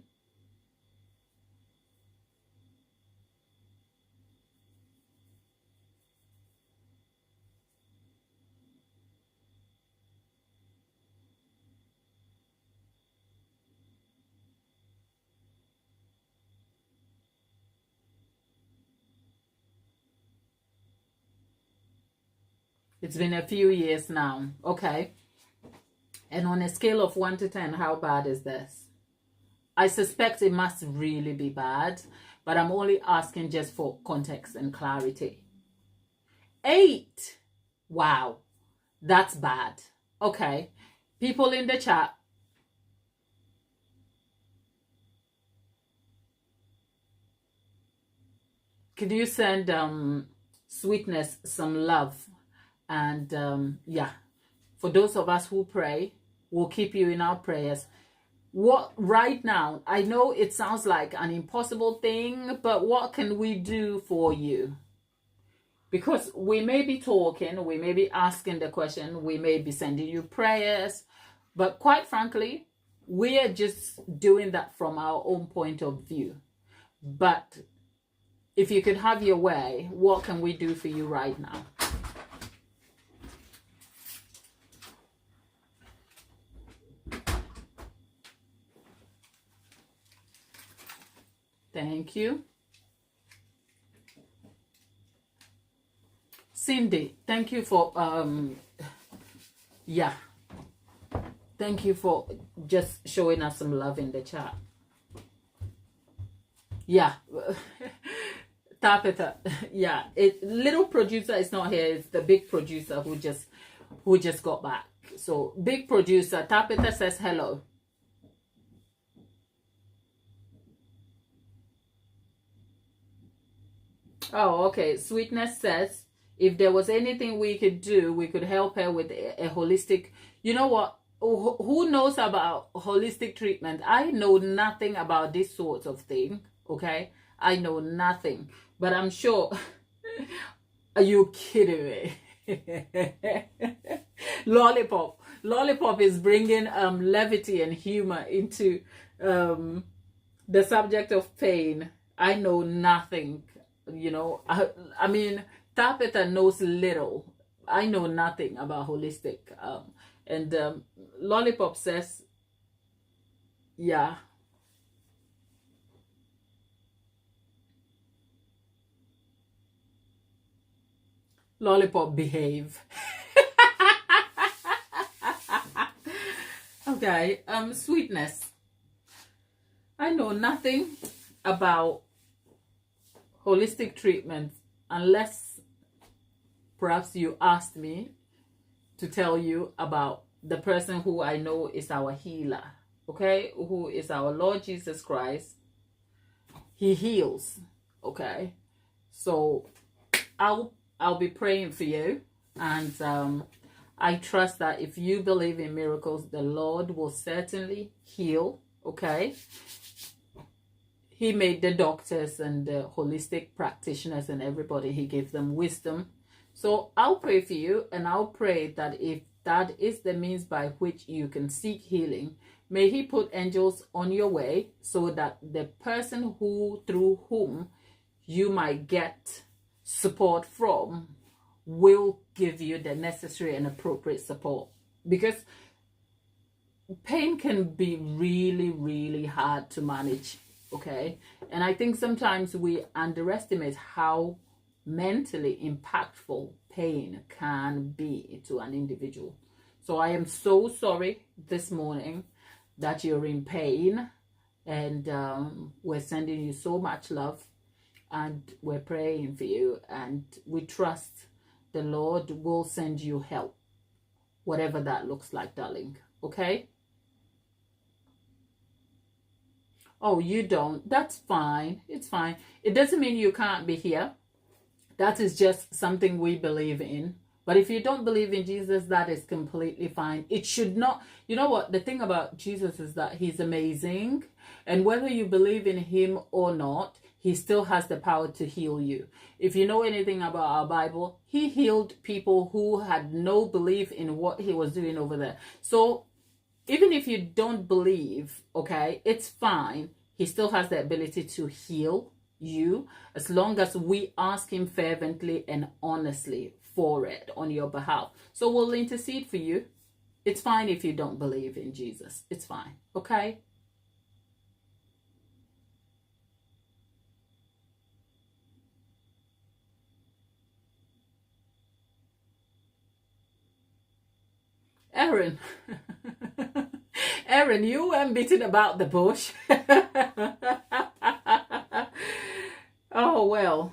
It's been a few years now. Okay. And on a scale of 1 to 10, how bad is this? I suspect it must really be bad, but I'm only asking just for context and clarity. 8. Wow. That's bad. Okay. People in the chat, could you send Sweetness some love? And yeah, for those of us who pray, we'll keep you in our prayers. What right now, I know it sounds like an impossible thing, but what can we do for you? Because we may be talking, we may be asking the question, we may be sending you prayers, but quite frankly, we are just doing that from our own point of view. But if you could have your way, what can we do for you right now? Thank you. Cindy, thank you for yeah. Thank you for just showing us some love in the chat. Yeah. Tabitha, yeah. Little producer is not here, it's the big producer who just got back. So big producer, Tabitha says hello. Oh, okay. Sweetness says, if there was anything we could do, we could help her with a holistic. You know what? Who knows about holistic treatment? I know nothing about this sort of thing. Okay, I know nothing, but I'm sure. Are you kidding me? Lollipop is bringing levity and humor into the subject of pain. I know nothing. You know, I mean, Tabitha knows little. I know nothing about holistic. And Lollipop says, yeah. Lollipop, behave. Okay, Sweetness. I know nothing about holistic treatment unless perhaps you asked me to tell you about the person who I know is our healer, okay, who is our Lord Jesus Christ. He heals, okay. So I'll be praying for you, and I trust that if you believe in miracles, the Lord will certainly heal, okay. He made the doctors and the holistic practitioners and everybody, he gave them wisdom. So I'll pray for you, and I'll pray that if that is the means by which you can seek healing, may he put angels on your way so that the person through whom you might get support from will give you the necessary and appropriate support. Because pain can be really, really hard to manage. Okay, and I think sometimes we underestimate how mentally impactful pain can be to an individual. So I am so sorry this morning that you're in pain, and we're sending you so much love, and we're praying for you, and we trust the Lord will send you help, whatever that looks like, darling. Okay. Oh, you don't. That's fine. It's fine. It doesn't mean you can't be here. That is just something we believe in. But if you don't believe in Jesus, that is completely fine. It should not. You know what? The thing about Jesus is that he's amazing. And whether you believe in him or not, he still has the power to heal you. If you know anything about our Bible, he healed people who had no belief in what he was doing over there. So even if you don't believe, okay, it's fine. He still has the ability to heal you as long as we ask him fervently and honestly for it on your behalf. So we'll intercede for you. It's fine if you don't believe in Jesus. It's fine, okay? Erin. Erin, you weren't beating about the bush. Oh, well.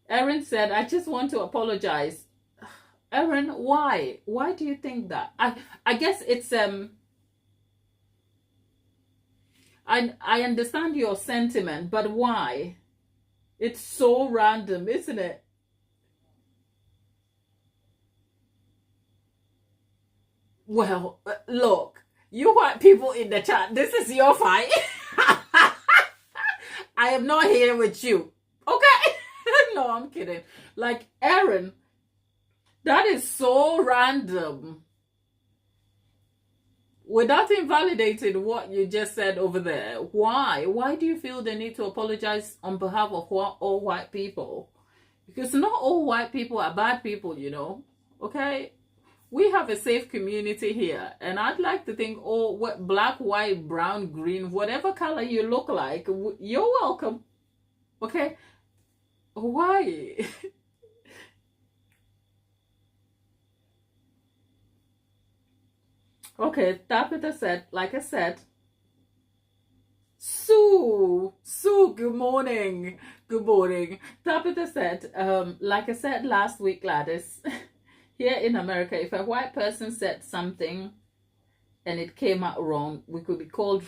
Erin said, I just want to apologize. Erin, why? Why do you think that? I guess it's I understand your sentiment, but why? It's so random, isn't it? Well, look, you white people in the chat, this is your fight. I am not here with you. Okay? No, I'm kidding. Like, Aaron, that is so random. Without invalidating what you just said over there, why? Why do you feel the need to apologize on behalf of all white people? Because not all white people are bad people, you know. Okay? We have a safe community here, and I'd like to think all black, white, brown, green, whatever color you look like, you're welcome. Okay? Why? Okay, Tapita said, like I said, Sue, good morning. Good morning. Tapita said, like I said last week, Gladys, here in America, if a white person said something and it came out wrong, we could be called.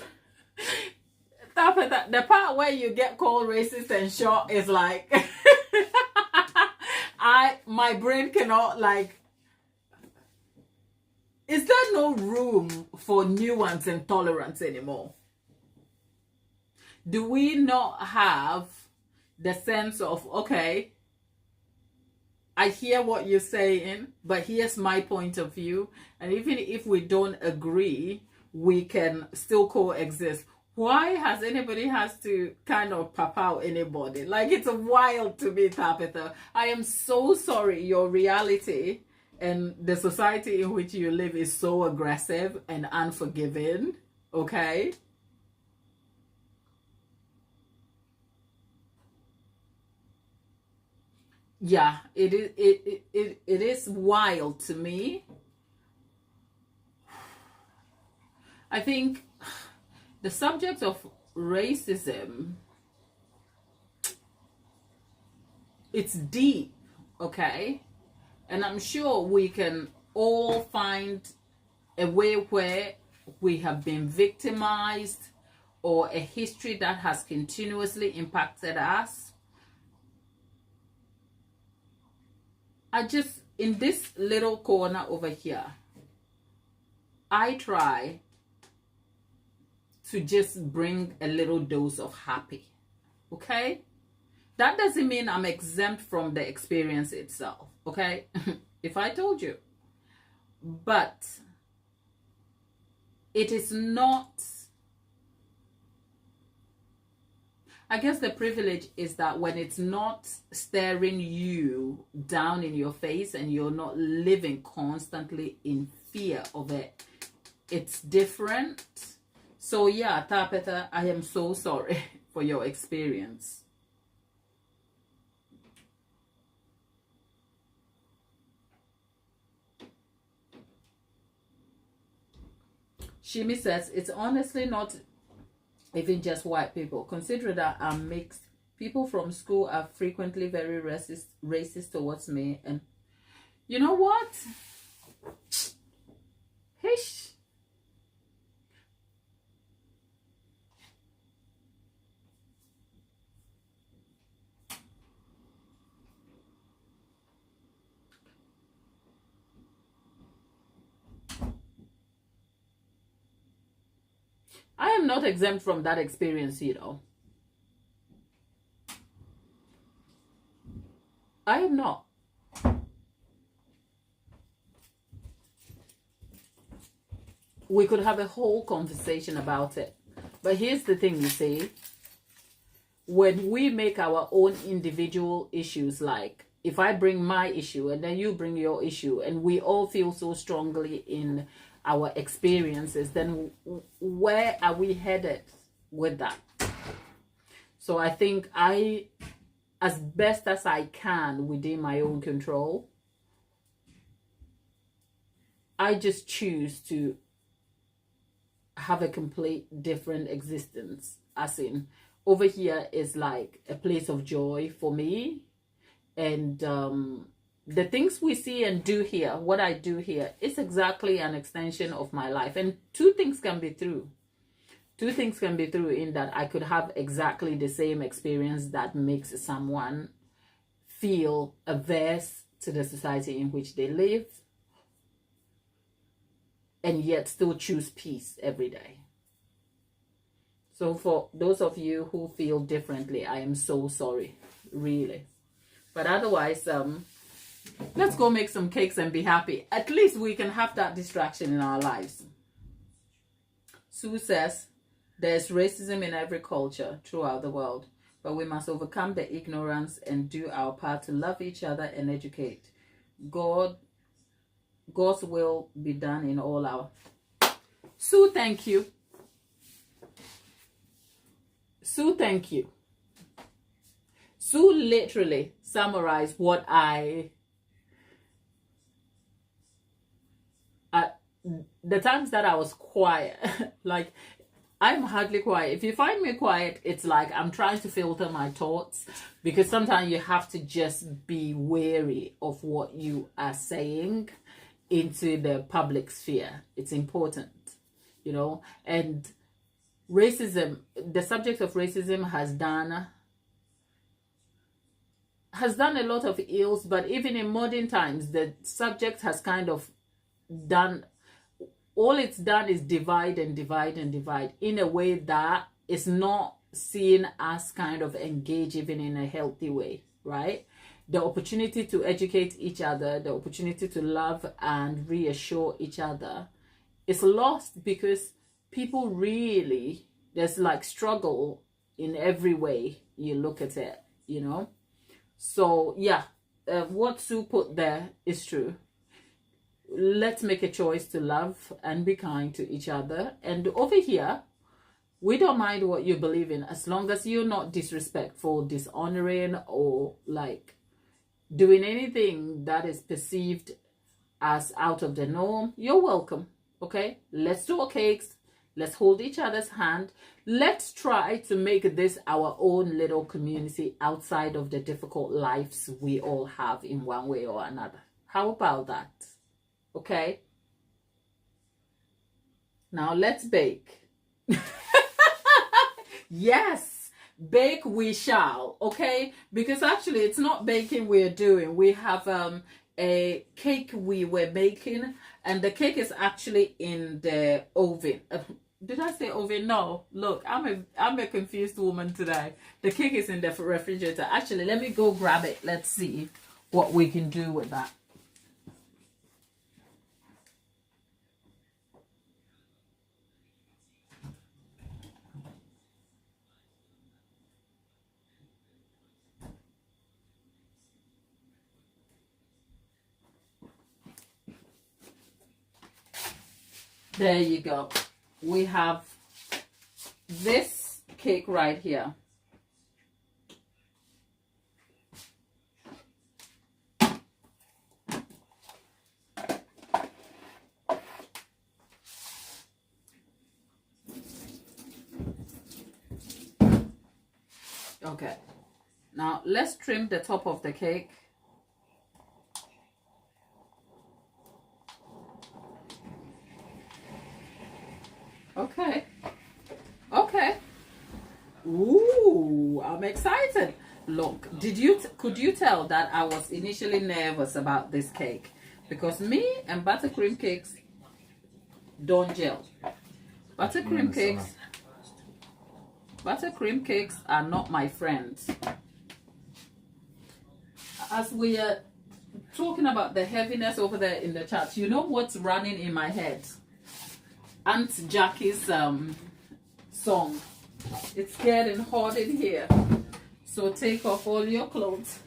Tapita, the part where you get called racist and short is like, my brain cannot, like, is there no room for nuance and tolerance anymore? Do we not have the sense of, okay, I hear what you're saying, but here's my point of view, and even if we don't agree, we can still coexist? Why has anybody has to kind of pop out anybody? Like, it's wild to me, Tabitha. I am so sorry. Your reality and the society in which you live is so aggressive and unforgiving. Okay? Yeah, it is wild to me. I think the subject of racism, it's deep, okay? And I'm sure we can all find a way where we have been victimized or a history that has continuously impacted us. I just, in this little corner over here, I try to just bring a little dose of happy, okay? That doesn't mean I'm exempt from the experience itself, okay? If I told you. But it is not, I guess the privilege is that when it's not staring you down in your face and you're not living constantly in fear of it, it's different. So yeah, Tapeta, I am so sorry for your experience. Shimi says, it's honestly not even just white people. Consider that I'm mixed. People from school are frequently very racist towards me. And you know what? Hish. I am not exempt from that experience, you know. I am not. We could have a whole conversation about it. But here's the thing, you see. When we make our own individual issues, like if I bring my issue and then you bring your issue and we all feel so strongly in our experiences, then where are we headed with that? So I think I, as best as I can within my own control, I just choose to have a complete different existence. As in, over here is like a place of joy for me, and the things we see and do here, what I do here, is exactly an extension of my life. And two things can be true. two things can be true in that I could have exactly the same experience that makes someone feel averse to the society in which they live, and yet still choose peace every day. So for those of you who feel differently, I am so sorry, really. But otherwise, let's go make some cakes and be happy. At least we can have that distraction in our lives. Sue says, there's racism in every culture throughout the world, but we must overcome the ignorance and do our part to love each other and educate. God's will be done in all our... Sue, thank you. Sue, thank you. Sue literally summarized what the times that I was quiet. Like, I'm hardly quiet. If you find me quiet, it's like I'm trying to filter my thoughts, because sometimes you have to just be wary of what you are saying into the public sphere. It's important, you know. And racism, the subject of racism has done a lot of ills, but even in modern times, the subject has kind of done, all it's done is divide and divide and divide in a way that is not seen as kind of engage even in a healthy way, right? The opportunity to educate each other, the opportunity to love and reassure each other is lost, because people really, there's like struggle in every way you look at it, you know. So yeah, what Sue put there is true. Let's make a choice to love and be kind to each other. And over here, we don't mind what you believe in, as long as you're not disrespectful, dishonoring, or like doing anything that is perceived as out of the norm. You're welcome. Okay, let's do our cakes. Let's hold each other's hand. Let's try to make this our own little community outside of the difficult lives we all have in one way or another. How about that? Okay. Now let's bake. Yes, bake we shall. Okay, because actually it's not baking we're doing. We have a cake we were making, and the cake is actually in the oven. Did I say oven? No. Look, I'm a confused woman today. The cake is in the refrigerator. Actually, let me go grab it. Let's see what we can do with that. There you go. We have this cake right here. Okay. Now let's trim the top of the cake. Okay. Okay. Ooh, I'm excited. Look, could you tell that I was initially nervous about this cake? Because me and buttercream cakes don't gel. Buttercream cakes are not my friends. As we are talking about the heaviness over there in the chat, you know what's running in my head? Aunt Jackie's song. It's getting hot in here, so take off all your clothes.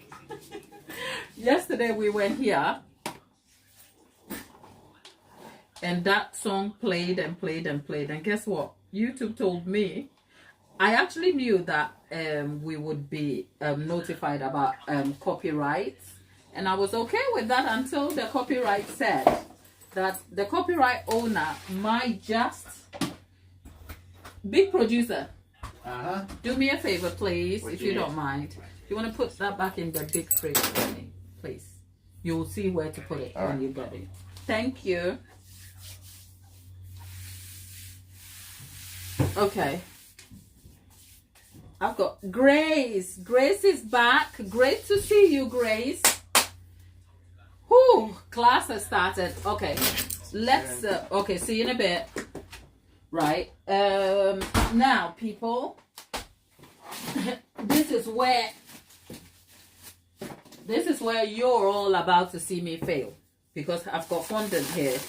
Yesterday we were here and that song played and played and played, and guess what? YouTube told me, I actually knew that we would be notified about copyrights, and I was okay with that until the copyright said that the copyright owner might just... Big producer, do me a favor, please, if you don't mind. You want to put that back in the big fridge for me, please? You'll see where to put it when you get it. Thank you. Okay. I've got Grace. Grace is back. Great to see you, Grace. Whew, class has started. Okay. Let's okay, see you in a bit. Right. Now people, this is where you're all about to see me fail, because I've got fondant here.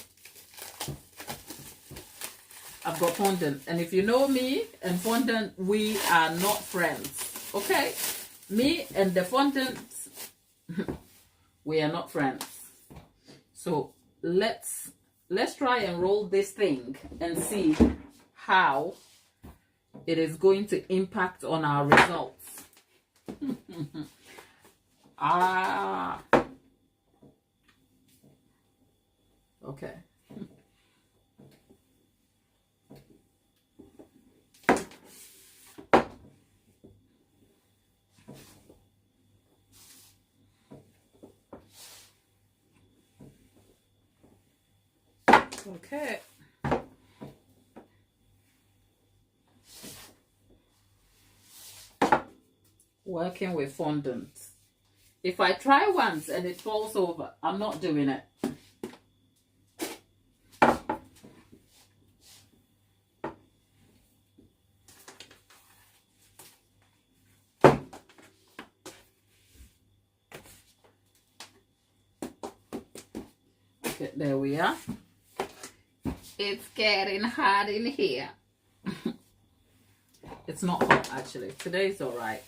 I've got fondant, and if you know me and fondant, we are not friends. Okay? Me and the fondant, we are not friends. So let's try and roll this thing and see how it is going to impact on our results. Okay. Okay. Working with fondant. If I try once and it falls over, I'm not doing it. Okay, there we are. It's getting hot in here. It's not hot actually. Today's all right.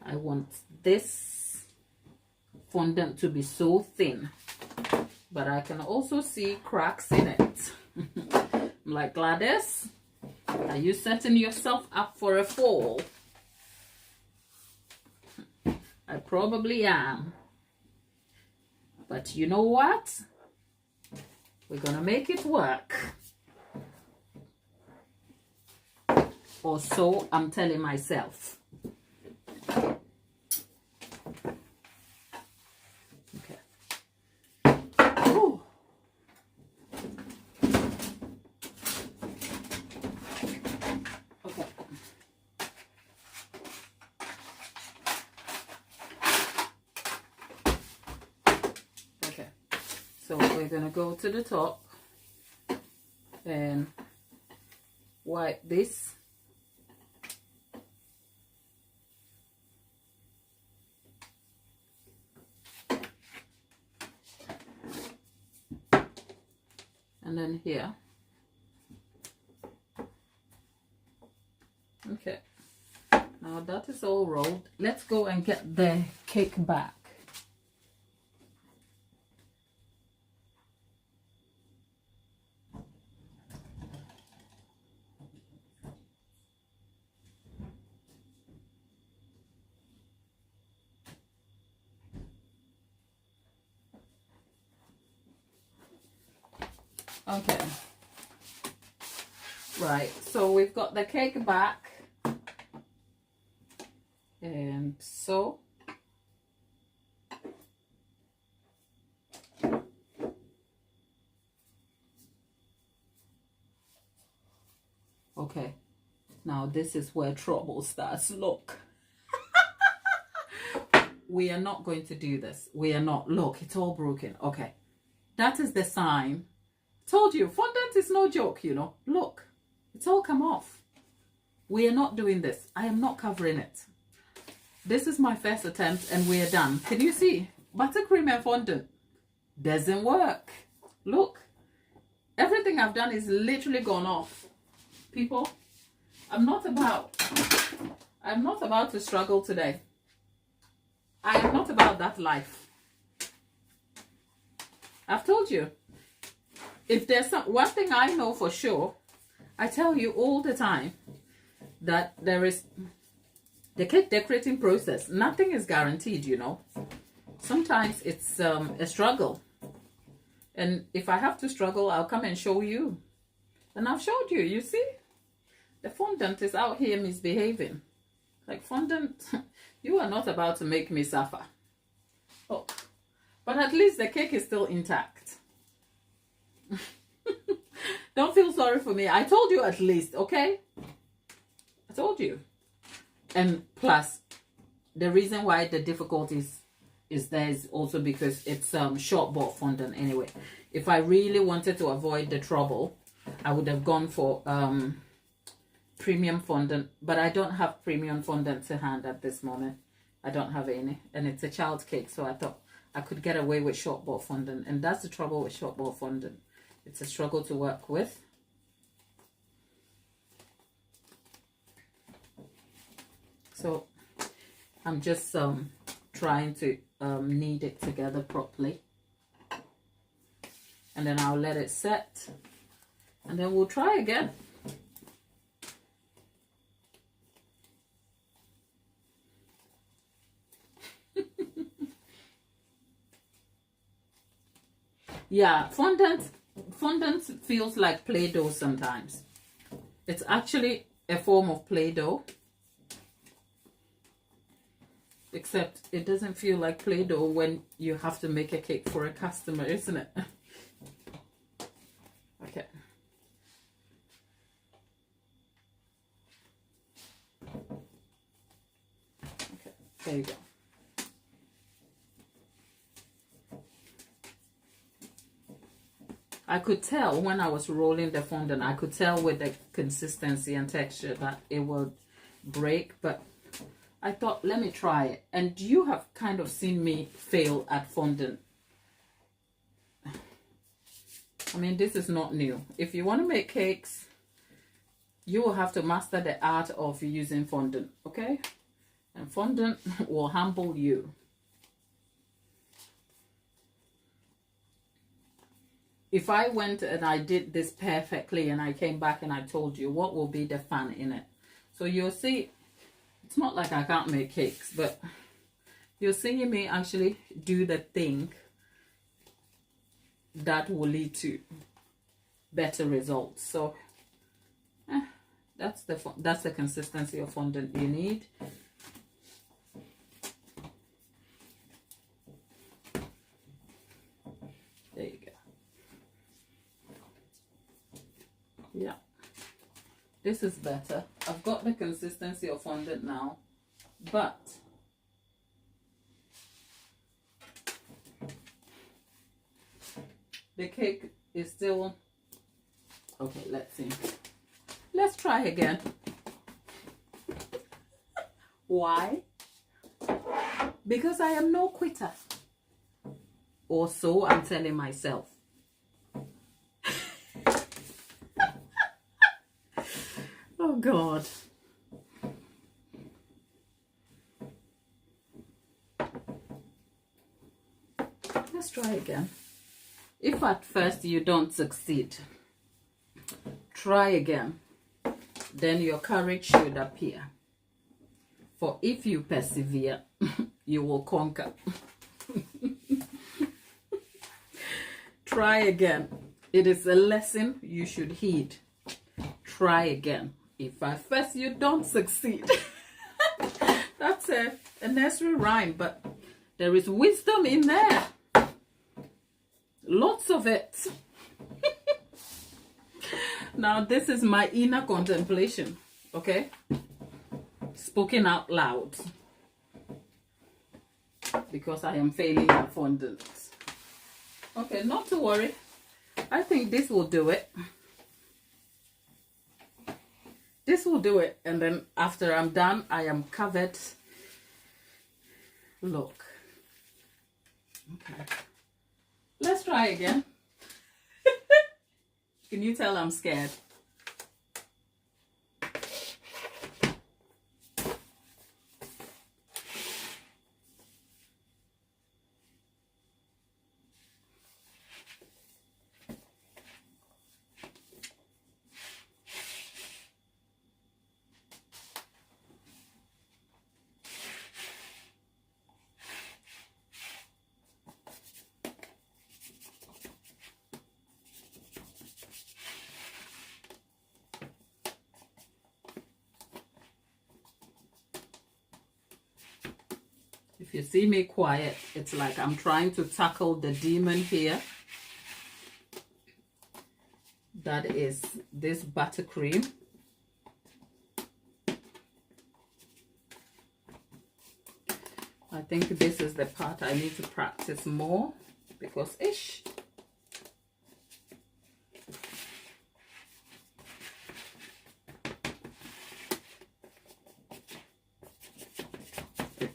I want this fondant to be so thin, but I can also see cracks in it. I'm like, Gladys, are you setting yourself up for a fall? I probably am. But you know what? We're gonna make it work. Or so I'm telling myself. Okay. Ooh. Okay. Okay. So we're gonna go to the top and wipe this. And then here. Okay. Now that is all rolled. Let's go and get the cake back. Okay. Right, so we've got the cake back. And so okay, now this is where trouble starts. Look. We are not going to do this. We are not. Look, it's all broken. Okay, that is the sign. Told you, fondant is no joke, you know. Look, it's all come off. We are not doing this. I am not covering it. This is my first attempt and we are done. Can you see? Buttercream and fondant doesn't work. Look, everything I've done is literally gone off. People, I'm not about to struggle today. I am not about that life. I've told you. If there's one thing I know for sure, I tell you all the time that there is the cake decorating process. Nothing is guaranteed, you know. Sometimes it's a struggle. And if I have to struggle, I'll come and show you. And I've showed you, you see? The fondant is out here misbehaving. Like fondant, you are not about to make me suffer. Oh, but at least the cake is still intact. Don't feel sorry for me. I told you at least, okay? I told you. And plus, the reason why the difficulties is there is also because it's short ball fondant anyway. If I really wanted to avoid the trouble, I would have gone for premium fondant, but I don't have premium fondant to hand at this moment. I don't have any, and it's a child's cake, so I thought I could get away with short ball fondant, and that's the trouble with short ball fondant. It's a struggle to work with. So I'm just trying to knead it together properly, and then I'll let it set, and then we'll try again. Yeah, fondant feels like Play-Doh sometimes. It's actually a form of Play-Doh, except it doesn't feel like Play-Doh when you have to make a cake for a customer, isn't it? Okay. Okay, there you go. I could tell when I was rolling the fondant, I could tell with the consistency and texture that it would break, but I thought, let me try it. And you have kind of seen me fail at fondant. I mean, this is not new. If you want to make cakes, you will have to master the art of using fondant, okay? And fondant will humble you. If I went and I did this perfectly and I came back and I told you, what will be the fun in it? So you'll see, it's not like I can't make cakes, but you're seeing me actually do the thing that will lead to better results. So that's the consistency of fondant you need. There you go. Yeah, this is better. I've got the consistency of fondant now, but the cake is still okay. Let's see. Let's try again. Why? Because I am no quitter, or so I'm telling myself. Oh God. Let's try again. If at first you don't succeed, try again. Then your courage should appear. For if you persevere, you will conquer. Try again. It is a lesson you should heed. Try again. If at first you don't succeed. That's a nursery rhyme, but there is wisdom in there. Lots of it. Now, this is my inner contemplation, okay? Spoken out loud. Because I am failing at fondant. Okay, not to worry. I think this will do it. This will do it, and then after I'm done, I am covered. Look. Okay. Let's try again. Can you tell I'm scared? If you see me quiet, it's like I'm trying to tackle the demon here. That is this buttercream. I think this is the part I need to practice more because ish.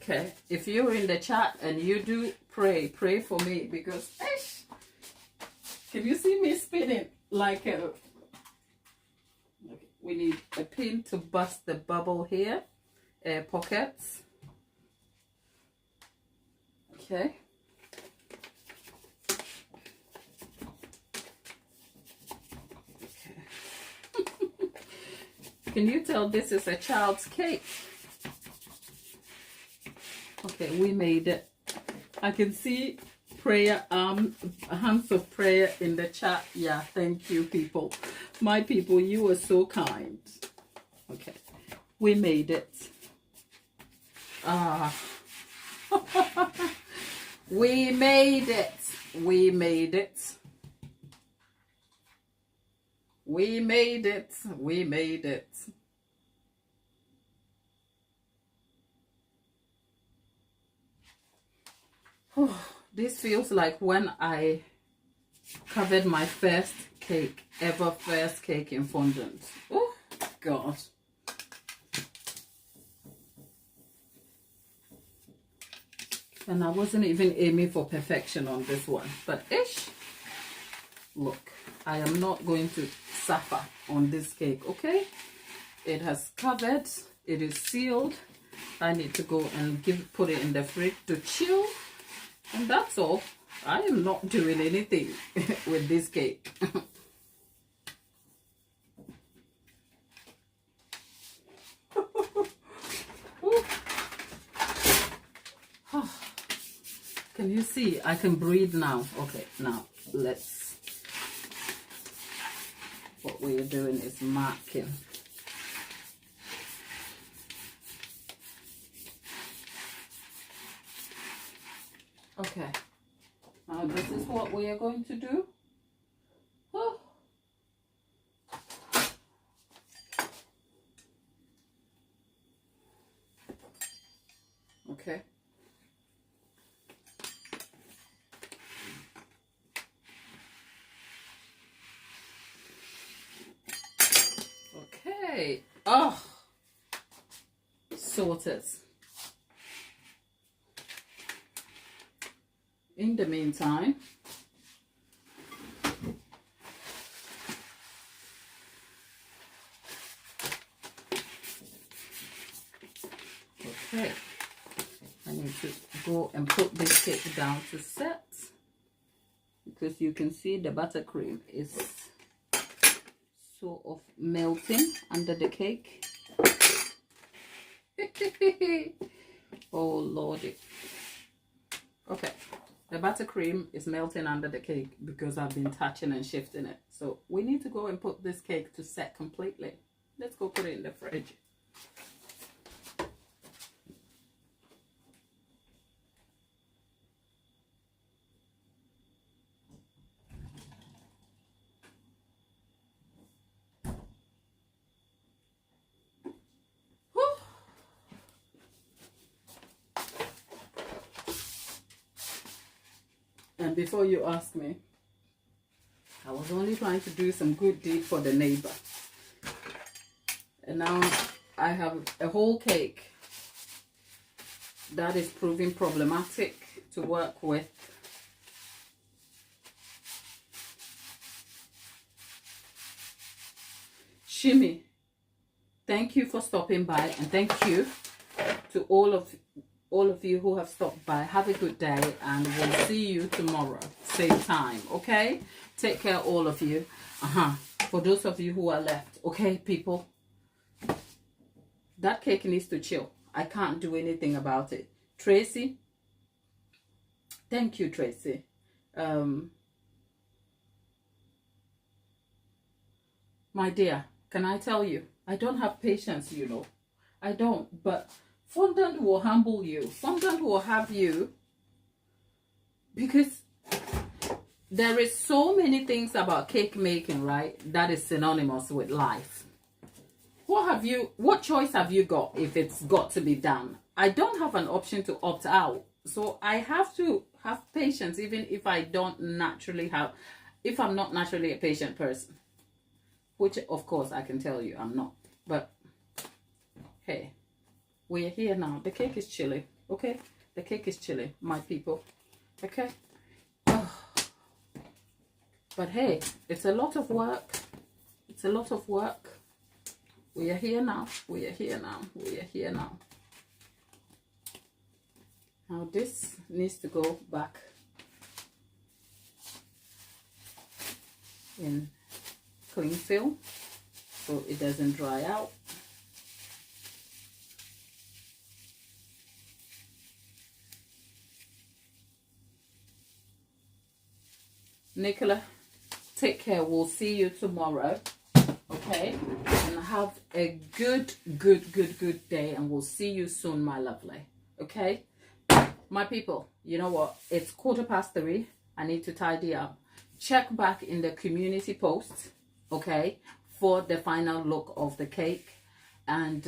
Okay, if you're in the chat and you do pray for me because ish. Can you see me spinning like a... We need a pin to bust the bubble here, air pockets. Okay. Can you tell this is a child's cake? Okay, we made it. I can see prayer, hands of prayer in the chat. Yeah, thank you, people. My people, you were so kind. Okay, we made it. We made it. We made it. We made it. We made it. Oh, this feels like when I covered my first cake in fondant. Oh, God. And I wasn't even aiming for perfection on this one. But ish, look, I am not going to suffer on this cake, okay? It has covered. It is sealed. I need to go and put it in the fridge to chill. And that's all. I am not doing anything with this cake. Can you see? I can breathe now. Okay, now let's... What we're doing is marking. Okay, now this is what we are going to do. Oh. Okay. Okay. Oh, sorted. In the meantime, okay, I need to go and put this cake down to set because you can see the buttercream is sort of melting under the cake. Oh Lordy. Okay. The buttercream is melting under the cake because I've been touching and shifting it. So we need to go and put this cake to set completely. Let's go put it in the fridge. And before you ask me, I was only trying to do some good deed for the neighbor. And now I have a whole cake that is proving problematic to work with. Shimmy, thank you for stopping by, and thank you to all of you who have stopped by. Have a good day, and we'll see you tomorrow, same time. Okay, take care, all of you. For those of you who are left, okay, people, that cake needs to chill. I can't do anything about it. Tracy, thank you, Tracy. My dear, can I tell you, I don't have patience, you know. I don't, but Fondant will humble you. Fondant will have you, because there is so many things about cake making, right, that is synonymous with life. What choice have you got if it's got to be done? I don't have an option to opt out. So I have to have patience, even if I'm not naturally a patient person, which of course I can tell you I'm not. But hey, we're here now. The cake is chilly, okay? The cake is chilly, my people, okay? Oh. But hey, it's a lot of work. It's a lot of work. We are here now. We are here now. We are here now. Now this needs to go back in cling film so it doesn't dry out. Nicola, take care. We'll see you tomorrow. Okay? And have a good day, and we'll see you soon, my lovely. Okay? My people, you know what? It's 3:15. I need to tidy up. Check back in the community post, okay, for the final look of the cake. And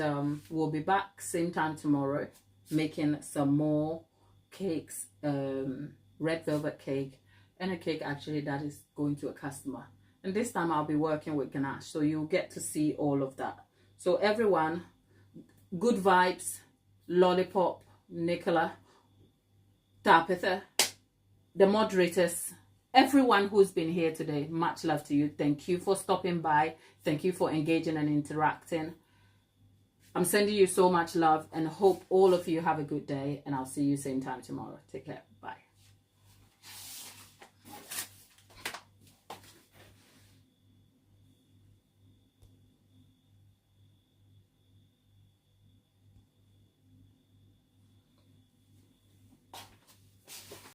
we'll be back same time tomorrow, making some more cakes, red velvet cake, and a cake actually that is going to a customer. And this time I'll be working with ganache, so you'll get to see all of that. So everyone, good vibes, Lollipop, Nicola, Tabitha, the moderators, everyone who's been here today, much love to you. Thank you for stopping by. Thank you for engaging and interacting. I'm sending you so much love and hope all of you have a good day, and I'll see you same time tomorrow. Take care. Bye.